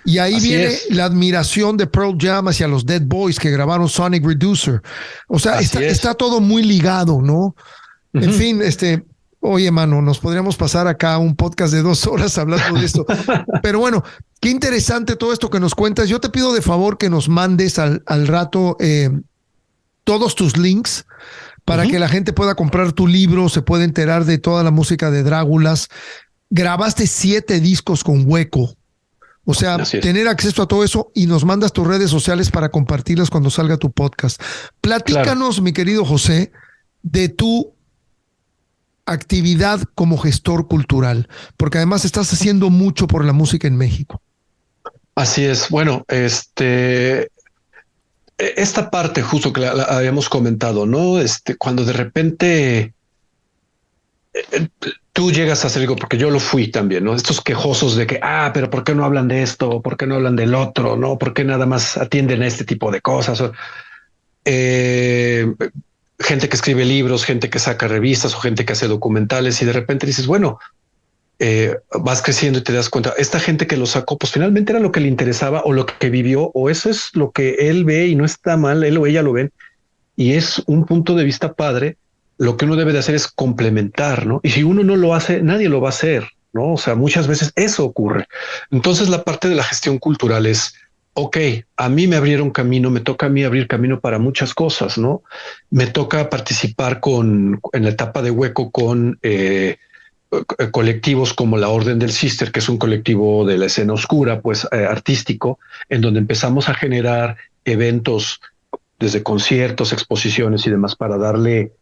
Y ahí Así viene es, la admiración de Pearl Jam hacia los Dead Boys que grabaron Sonic Reducer. O sea, así está es. todo muy ligado, ¿no? En Ujú. fin, oye, mano, nos podríamos pasar acá un podcast de 2 horas hablando de esto. Pero bueno, qué interesante todo esto que nos cuentas. Yo te pido de favor que nos mandes al rato todos tus links para que Ujú. la gente pueda comprar tu libro, se pueda enterar de toda la música de Dráculas. Grabaste 7 discos con Hueco. O sea, Así es. tener acceso a todo eso y nos mandas tus redes sociales para compartirlas cuando salga tu podcast. Claro. Platícanos, mi querido José, de tu actividad como gestor cultural, porque además estás haciendo mucho por la música en México. Así es. Bueno, esta parte justo que la habíamos comentado, ¿no? Cuando de repente tú llegas a hacer algo, porque yo lo fui también, ¿no? Estos quejosos de que, pero ¿por qué no hablan de esto? ¿Por qué no hablan del otro? ¿No? ¿Por qué nada más atienden a este tipo de cosas? Eh, Gente que escribe libros, gente que saca revistas o gente que hace documentales y de repente dices, bueno, vas creciendo y te das cuenta, esta gente que lo sacó, pues finalmente era lo que le interesaba o lo que vivió o eso es lo que él ve y no está mal, él o ella lo ven y es un punto de vista padre. Lo que uno debe de hacer es complementar, ¿no? Y si uno no lo hace, nadie lo va a hacer, ¿no? O sea, muchas veces eso ocurre. Entonces la parte de la gestión cultural es, ok, a mí me abrieron camino, me toca a mí abrir camino para muchas cosas, ¿no? Me toca participar en la etapa de Hueco con colectivos como la Orden del Cister, que es un colectivo de la escena oscura, pues artístico, en donde empezamos a generar eventos desde conciertos, exposiciones y demás para darle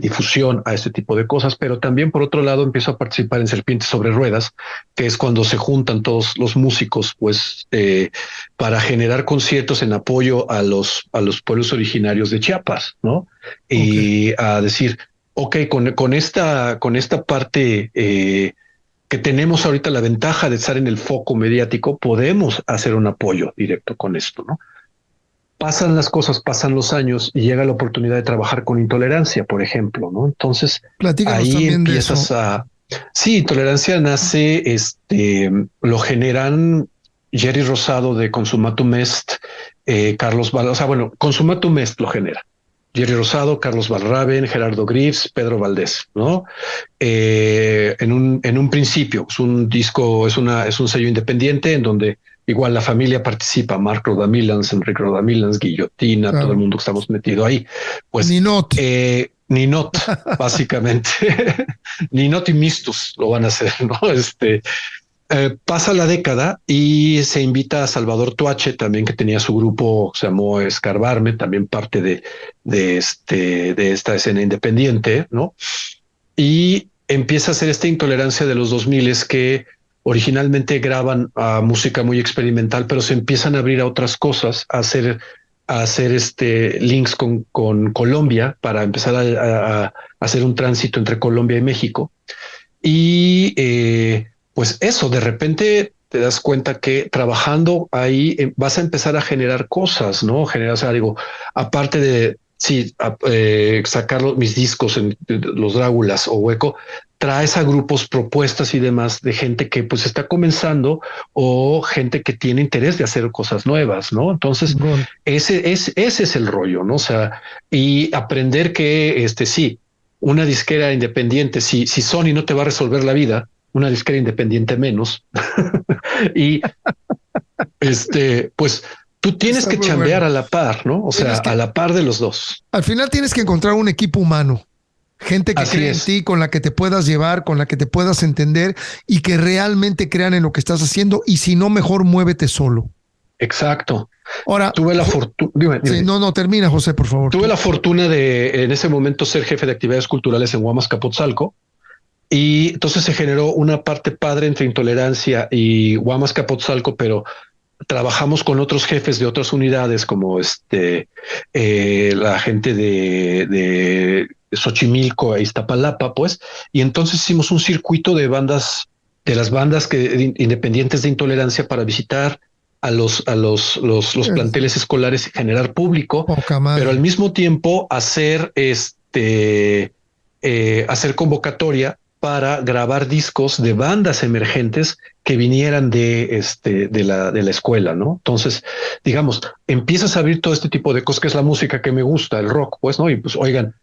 difusión a este tipo de cosas, pero también por otro lado empiezo a participar en Serpientes sobre Ruedas, que es cuando se juntan todos los músicos, pues para generar conciertos en apoyo a los pueblos originarios de Chiapas, ¿no? Ok. Y a decir, ok, con esta parte que tenemos ahorita la ventaja de estar en el foco mediático, podemos hacer un apoyo directo con esto, ¿no? Pasan las cosas, pasan los años y llega la oportunidad de trabajar con intolerancia, por ejemplo, ¿no? Entonces Platícanos ahí también de empiezas eso. sí, intolerancia nace, lo generan Jerry Rosado de Consumatum Est, o sea, bueno, Consumatum Est lo genera. Jerry Rosado, Carlos Valraven, Gerardo Grives, Pedro Valdés, ¿no? En un principio es un disco, es un sello independiente en donde igual la familia participa, Mark Rodamilans, Enrique Rodamilans, Guillotina, Claro. todo el mundo que estamos metido ahí. Pues Ninot, básicamente. Ninot y Mistus lo van a hacer, ¿no? Pasa la década y se invita a Salvador Tuache, también que tenía su grupo, se llamó Escarbarme, también parte de esta escena independiente, ¿no? Y empieza a hacer esta Intolerancia de los 2000 que originalmente graban música muy experimental, pero se empiezan a abrir a otras cosas, a hacer links con Colombia para empezar a hacer un tránsito entre Colombia y México. Y pues eso, de repente te das cuenta que trabajando ahí vas a empezar a generar cosas, ¿no? O sea, digo, aparte de sacar mis discos en los Dráculas o Hueco, traes a grupos, propuestas y demás de gente que pues está comenzando o gente que tiene interés de hacer cosas nuevas, ¿no? Entonces, ese es el rollo, ¿no? O sea, y aprender que sí, una disquera independiente, si Sony no te va a resolver la vida, una disquera independiente menos. Y pues tú tienes que chambear a la par, ¿no? O sea, a la par de los dos. Al final tienes que encontrar un equipo humano, gente que cree en ti, con la que te puedas llevar, con la que te puedas entender y que realmente crean en lo que estás haciendo. Y si no, mejor muévete solo. Exacto. Ahora, tuve la fortuna. Dime. Sí, no, termina, José, por favor. Tuve la fortuna de en ese momento ser jefe de actividades culturales en Huamas-Capotzalco. Y entonces se generó una parte padre entre Intolerancia y Huamas-Capotzalco, pero trabajamos con otros jefes de otras unidades como la gente de Xochimilco e Iztapalapa, pues, y entonces hicimos un circuito de bandas, de las bandas independientes de Intolerancia para visitar a los planteles escolares y generar público, pero al mismo tiempo hacer convocatoria para grabar discos de bandas emergentes que vinieran de la escuela, ¿no? Entonces, digamos, empiezas a abrir todo este tipo de cosas, que es la música que me gusta, el rock, pues, ¿no? Y pues, oigan,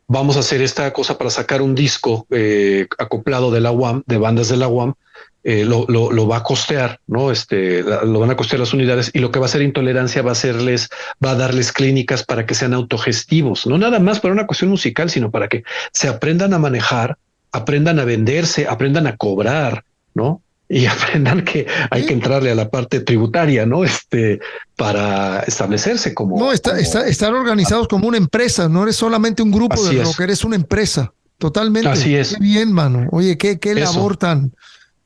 vamos a hacer esta cosa para sacar un disco acoplado de la UAM, de bandas de la UAM, lo va a costear, ¿no? Lo van a costear las unidades, y lo que va a hacer Intolerancia va a darles clínicas para que sean autogestivos, no nada más para una cuestión musical, sino para que se aprendan a manejar, aprendan a venderse, aprendan a cobrar, ¿no? Y aprendan que hay que entrarle a la parte tributaria, ¿no? Para establecerse como... No, estar organizados como una empresa, no eres solamente un grupo de rock, eres una empresa, totalmente. Así es. Qué bien, mano. Oye, qué labor tan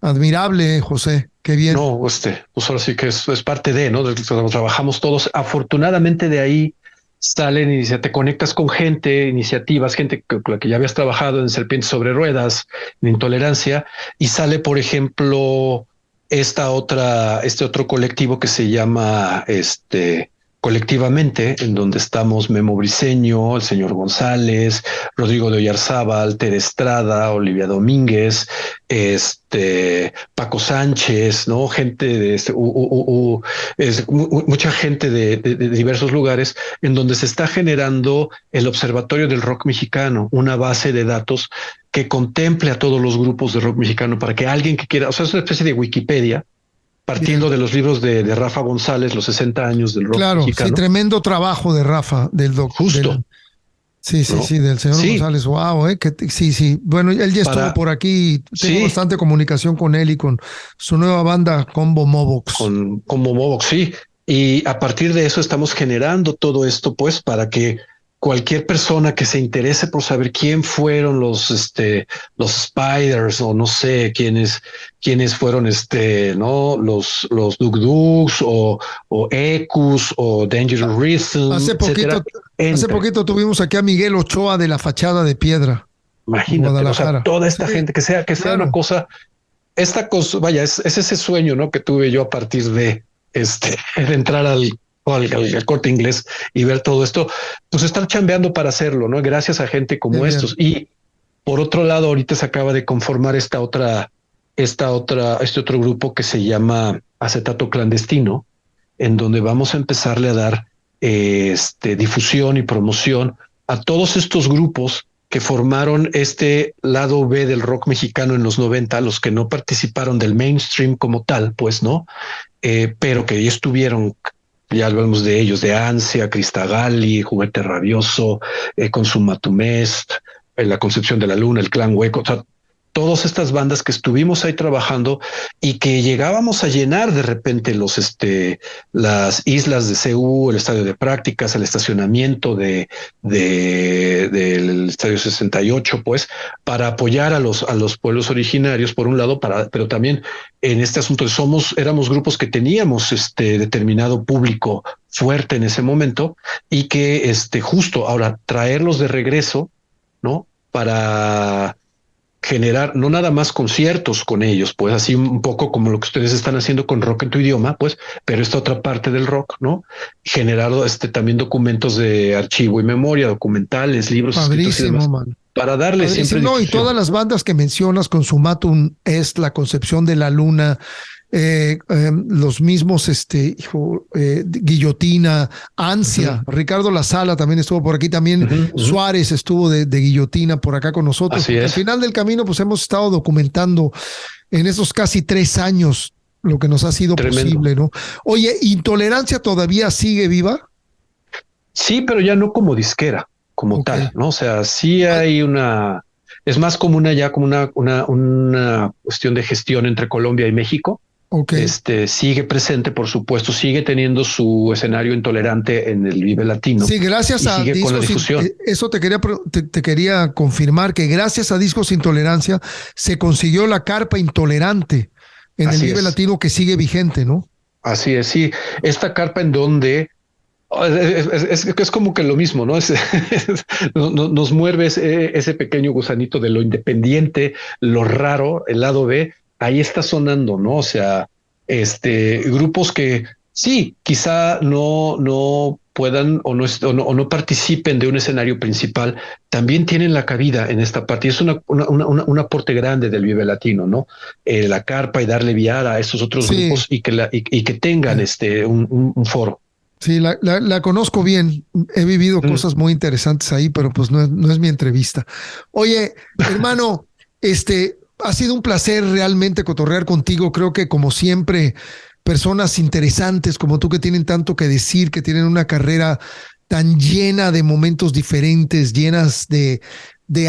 admirable, José. Qué bien. No, pues ahora sí que es parte de, ¿no? Trabajamos todos. Afortunadamente de ahí salen y te conectas con iniciativas, gente con la que ya habías trabajado en Serpientes sobre Ruedas, en Intolerancia, y sale, por ejemplo, este otro colectivo que se llama Colectivamente, en donde estamos Memo Briceño, el señor González, Rodrigo de Oyarzábal, Tere Estrada, Olivia Domínguez, Paco Sánchez, ¿no? Gente de mucha gente de diversos lugares, en donde se está generando el Observatorio del Rock Mexicano, una base de datos que contemple a todos los grupos de rock mexicano, para que alguien que quiera, o sea, es una especie de Wikipedia, partiendo de los libros de Rafa González, los 60 años del rock mexicano. Sí, tremendo trabajo de Rafa, del doctor. Justo. Sí, del señor González. Wow, sí. Bueno, él ya estuvo por aquí. Tengo bastante comunicación con él y con su nueva banda Combo Mobox. Con Combo Mobox, sí. Y a partir de eso estamos generando todo esto, pues, para que cualquier persona que se interese por saber quién fueron los Spiders, o no sé quiénes fueron ¿no? los Duk Duks o Ecus o Dangerous Rhythm. Hace poquito tuvimos aquí a Miguel Ochoa de La Fachada de Piedra. Imagínate, o sea, toda esta gente que sea una cosa, vaya, es ese sueño, ¿no? Que tuve yo a partir de entrar al Corte Inglés y ver todo esto, pues estar chambeando para hacerlo, ¿no? Gracias a gente como estos. Y por otro lado, ahorita se acaba de conformar esta otra este otro grupo que se llama Acetato Clandestino, en donde vamos a empezarle a dar difusión y promoción a todos estos grupos que formaron este lado B del rock mexicano en los 90, los que no participaron del mainstream como tal, pues no, pero que ya estuvieron, ya hablamos de ellos, de Ansia, Cristagali, Juguete Rabioso, Consumatumest, La Concepción de la Luna, El Clan Hueco, o sea, todas estas bandas que estuvimos ahí trabajando y que llegábamos a llenar de repente las islas de CU, el estadio de prácticas, el estacionamiento del estadio 68, pues, para apoyar a los pueblos originarios, por un lado, pero también en este asunto éramos grupos que teníamos determinado público fuerte en ese momento y que justo ahora traerlos de regreso, ¿no? Para generar no nada más conciertos con ellos, pues así un poco como lo que ustedes están haciendo con Rock en tu Idioma, pues, pero esta otra parte del rock, ¿no? Generar también documentos de archivo y memoria, documentales, libros escritos y demás, Man. para darle siempre No, y difusión. todas las bandas que mencionas, Consumatum Est, La Concepción de la Luna, los mismos, Guillotina, Ansia, Ricardo La Sala también estuvo por aquí, también Suárez estuvo de Guillotina por acá con nosotros. Así es. Al final del camino, pues hemos estado documentando en esos casi 3 años lo que nos ha sido posible, ¿no? Oye, ¿Intolerancia todavía sigue viva? Sí, pero ya no como disquera, como tal, ¿no? O sea, sí hay es más como una cuestión de gestión entre Colombia y México. Sigue presente, por supuesto, sigue teniendo su escenario Intolerante en el Vive Latino. Sí, gracias a sigue con la difusión. Eso te quería confirmar, que gracias a Discos Intolerancia se consiguió la carpa Intolerante en el Vive Latino, que sigue vigente, ¿no? Así es, sí. Esta carpa en donde es como que lo mismo, ¿no? Nos muerde ese pequeño gusanito de lo independiente, lo raro, el lado B. Ahí está sonando, ¿no? O sea, grupos que sí, quizá no puedan o no participen de un escenario principal, también tienen la cabida en esta parte. Y es un aporte grande del Vive Latino, ¿no? La carpa y darle viada a estos otros grupos y que tengan un foro. Sí, la conozco bien. He vivido cosas muy interesantes ahí, pero pues no es mi entrevista. Oye, hermano, ha sido un placer realmente cotorrear contigo. Creo que, como siempre, personas interesantes como tú, que tienen tanto que decir, que tienen una carrera tan llena de momentos diferentes, llenas de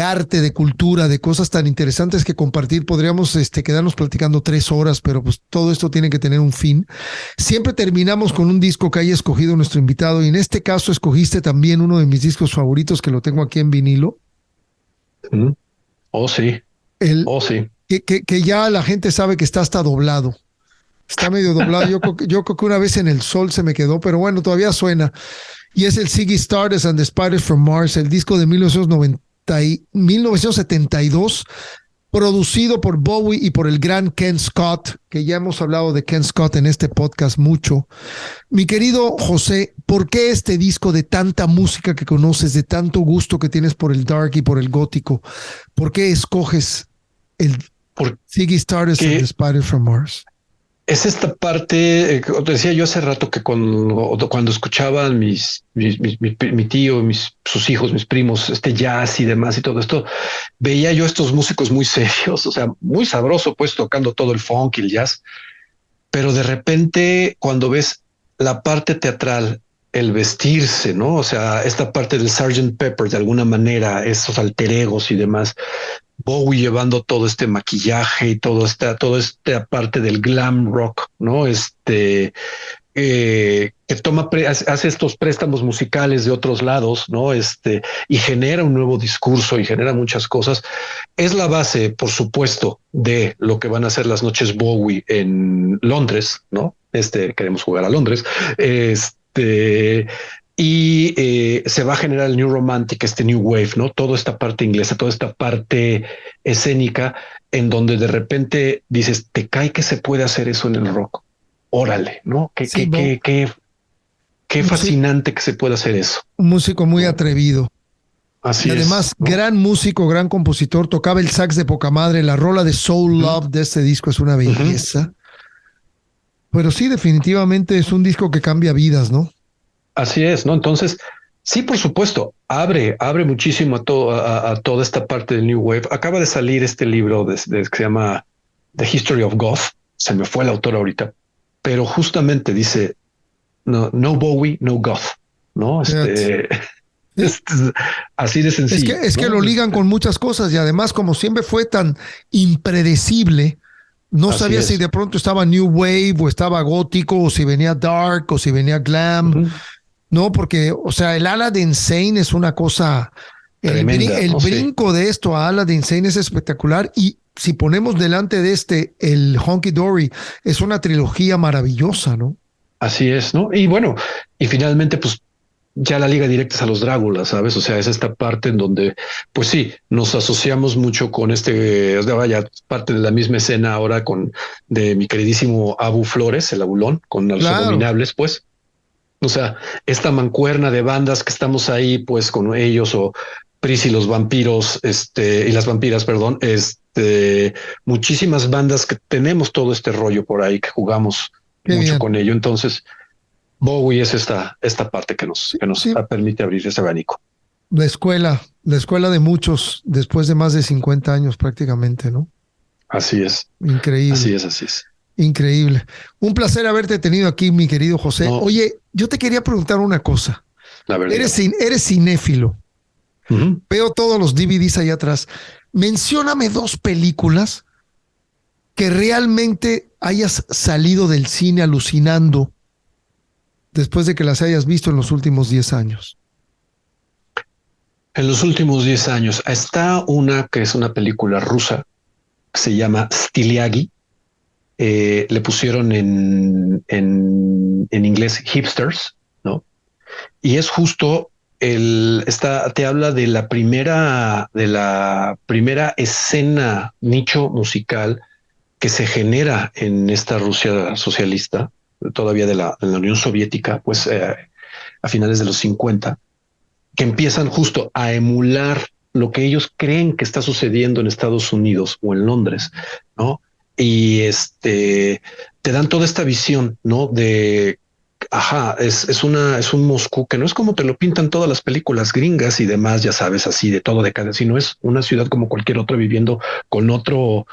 arte, de cultura, de cosas tan interesantes que compartir. Podríamos quedarnos platicando 3 horas, pero pues todo esto tiene que tener un fin. Siempre terminamos con un disco que haya escogido nuestro invitado, y en este caso escogiste también uno de mis discos favoritos, que lo tengo aquí en vinilo. Oh, sí. Sí. Que ya la gente sabe que está hasta doblado. Está medio doblado. Yo creo que una vez en el sol se me quedó, pero bueno, todavía suena. Y es el Ziggy Stardust and the Spiders from Mars, el disco de 1972, producido por Bowie y por el gran Ken Scott, que ya hemos hablado de Ken Scott en este podcast mucho. Mi querido José, ¿por qué este disco, de tanta música que conoces, de tanto gusto que tienes por el dark y por el gótico, por qué escoges el Ziggy Stardust and the Spiders from Mars? Es esta parte, te decía yo hace rato, que cuando escuchaban mi tío, sus hijos, mis primos, jazz y demás y todo esto, veía yo a estos músicos muy serios, o sea, muy sabroso, pues, tocando todo el funk y el jazz. Pero de repente, cuando ves la parte teatral, el vestirse, ¿no? O sea, esta parte del Sgt. Pepper, de alguna manera, esos alter egos y demás, Bowie llevando todo este maquillaje y toda esta parte del glam rock, ¿no? Que hace estos préstamos musicales de otros lados, ¿no? Y genera un nuevo discurso y genera muchas cosas. Es la base, por supuesto, de lo que van a ser las noches Bowie en Londres, ¿no? Queremos jugar a Londres. Y se va a generar el New Romantic, New Wave, ¿no? Toda esta parte inglesa, toda esta parte escénica, en donde de repente dices, te cae que se puede hacer eso en el rock. Órale, ¿no? Qué fascinante que se pueda hacer eso. Un músico muy atrevido. Así y además, es, ¿no? gran músico, gran compositor, tocaba el sax de poca madre. La rola de Soul Love de este disco es una belleza. Pero sí, definitivamente es un disco que cambia vidas, ¿no? Así es, ¿no? Entonces, sí, por supuesto, abre muchísimo a toda esta parte del New Wave. Acaba de salir este libro que se llama The History of Goth. Se me fue el autor ahorita, pero justamente dice, no Bowie, no Goth, ¿no? Fíjate. Sí. Así de sencillo. Es que ¿no? lo ligan con muchas cosas y además, como siempre fue tan impredecible, no Así sabía si es. de pronto estaba New Wave o estaba gótico o si venía Dark o si venía Glam. No, porque, o sea, el ala de Insane es una cosa, Tremenda, el ¿no? Sí. brinco de esto a ala de Insane es espectacular y si ponemos delante de este el Honky Dory, es una trilogía maravillosa, ¿no? Así es, ¿no? Y bueno, y finalmente, pues ya la liga directa es a los Dráculas, ¿sabes? O sea, es esta parte en donde, pues sí, nos asociamos mucho con vaya, parte de la misma escena ahora de mi queridísimo Abu Flores, el Abulón, con los Claro. Abominables, pues. O sea, esta mancuerna de bandas que estamos ahí, pues con ellos o Pris y los vampiros, y las vampiras, perdón, muchísimas bandas que tenemos todo este rollo por ahí, que jugamos Qué mucho bien. con ello. Entonces, Bowie es esta parte Sí, que nos sí. permite abrir ese abanico. La escuela de muchos después de más de 50 años prácticamente, ¿no? Así es, así Increíble. es, así es. Increíble. Un placer haberte tenido aquí, mi querido José. No, Oye, yo te quería preguntar una cosa. la verdad, dígame. Eres cinéfilo. Ujú. Veo todos los DVDs ahí atrás. Mencióname dos películas que realmente hayas salido del cine alucinando después de que las hayas visto en los últimos 10 años. En los últimos 10 años está una que es una película rusa que se llama Styliagi. Le pusieron en inglés Hipsters, ¿no? Y es justo te habla de la primera escena nicho musical que se genera en esta Rusia socialista, todavía de la Unión Soviética, pues a finales de los 50, que empiezan justo a emular lo que ellos creen que está sucediendo en Estados Unidos o en Londres, ¿no? Y te dan toda esta visión, ¿no? De ajá, es un Moscú que no es como te lo pintan todas las películas gringas y demás, ya sabes, así de todo decadente, sino es una ciudad como cualquier otra viviendo con otro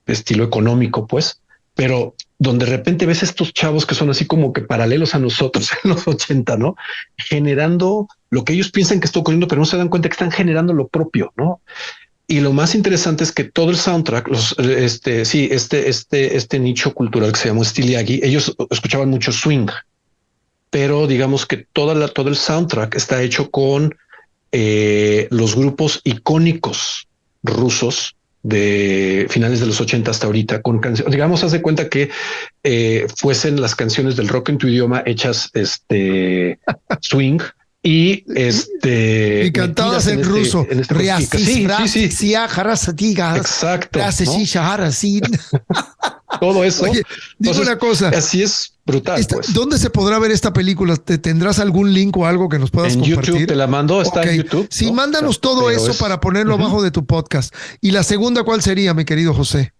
estilo económico, pues, pero donde de repente ves estos chavos que son así como que paralelos a nosotros en los 80, ¿no? Generando lo que ellos piensan que está ocurriendo, pero no se dan cuenta que están generando lo propio, ¿no? Y lo más interesante es que todo el soundtrack, este nicho cultural que se llamó Styliagi, ellos escuchaban mucho swing, pero digamos que todo el soundtrack está hecho con los grupos icónicos rusos de finales de los 80 hasta ahorita, con canciones, digamos, haz de cuenta que fuesen las canciones del rock en tu idioma hechas swing. Y Y cantabas en ruso. Sí, sí, sí. Exacto, ¿no? Todo eso. Oye, dime Entonces, una cosa. así es brutal, pues. ¿Dónde se podrá ver esta película? ¿Tendrás algún link o algo que nos puedas En compartir? YouTube te la mando, está en YouTube. Sí, ¿no? mándanos O sea, todo eso para ponerlo abajo de tu podcast. Y la segunda, ¿cuál sería, mi querido José?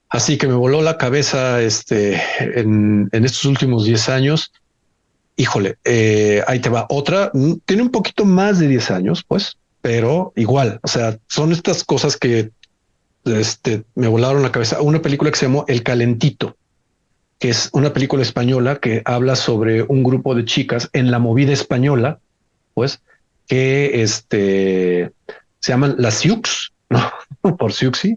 Así que me voló la cabeza en estos últimos 10 años. Híjole, ahí te va otra. Tiene un poquito más de 10 años, pues, pero igual, o sea, son estas cosas que me volaron la cabeza. Una película que se llamó El Calentito, que es una película española que habla sobre un grupo de chicas en la movida española, pues, que se llaman las Siux, ¿no? Por Siuxi,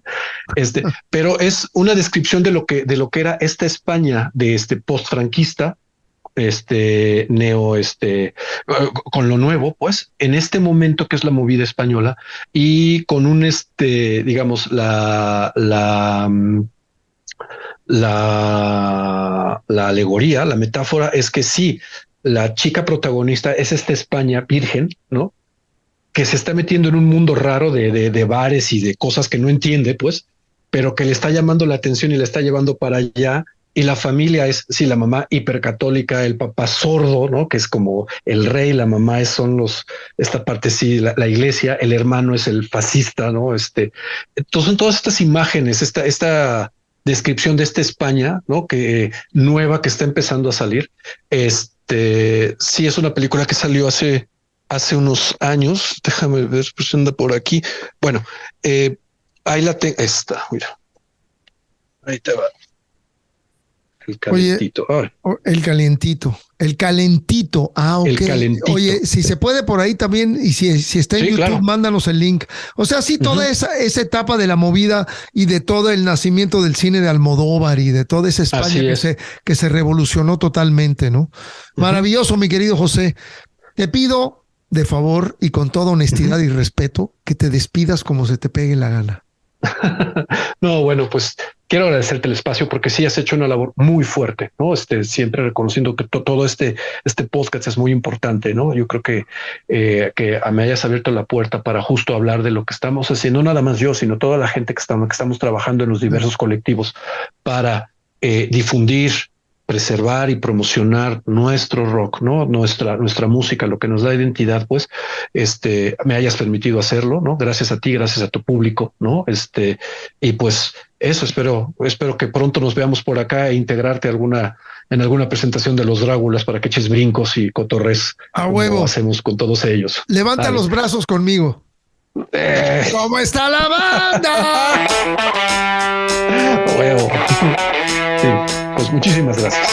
pero es una descripción de lo que era esta España de post-franquista, con lo nuevo, pues, en este momento que es la movida española y con digamos, la alegoría, la metáfora es que sí, la chica protagonista es esta España virgen, ¿no? Que se está metiendo en un mundo raro de bares y de cosas que no entiende, pues, pero que le está llamando la atención y le está llevando para allá. y la familia es, sí, la mamá hipercatólica, el papá sordo, ¿no? Que es como el rey, la mamá esta parte sí, la iglesia, el hermano es el fascista, ¿no? Entonces son todas estas imágenes, esta descripción de esta España, ¿no? Que nueva, que está empezando a salir. Sí, es una película que salió hace unos años. Déjame ver, pues anda por aquí. Bueno, ahí la tengo. Esta, mira. Ahí te va. El calentito. Oye, el calentito. El calentito. Ah, ok. El calentito. Oye, si se puede por ahí también, y si está en YouTube, claro. mándanos el link. O sea, sí, toda esa etapa de la movida y de todo el nacimiento del cine de Almodóvar y de toda esa España que se revolucionó totalmente, ¿no? Maravilloso, mi querido José. Te pido, de favor y con toda honestidad y respeto, que te despidas como se te pegue la gana. No, bueno, pues quiero agradecerte el espacio porque sí has hecho una labor muy fuerte, ¿no? Siempre reconociendo que todo este podcast es muy importante, ¿no? Yo creo que me hayas abierto la puerta para justo hablar de lo que estamos haciendo, no nada más yo, sino toda la gente que estamos trabajando en los diversos colectivos para difundir, preservar y promocionar nuestro rock, ¿no? Nuestra música, lo que nos da identidad, pues, me hayas permitido hacerlo, ¿no? Gracias a ti, gracias a tu público, ¿no? Y pues eso, espero que pronto nos veamos por acá e integrarte en alguna presentación de los Dráculas para que eches brincos y cotorres. A huevo. Hacemos con todos ellos. Levanta los brazos conmigo. ¿Cómo está la banda? Huevo. Sí, pues muchísimas gracias.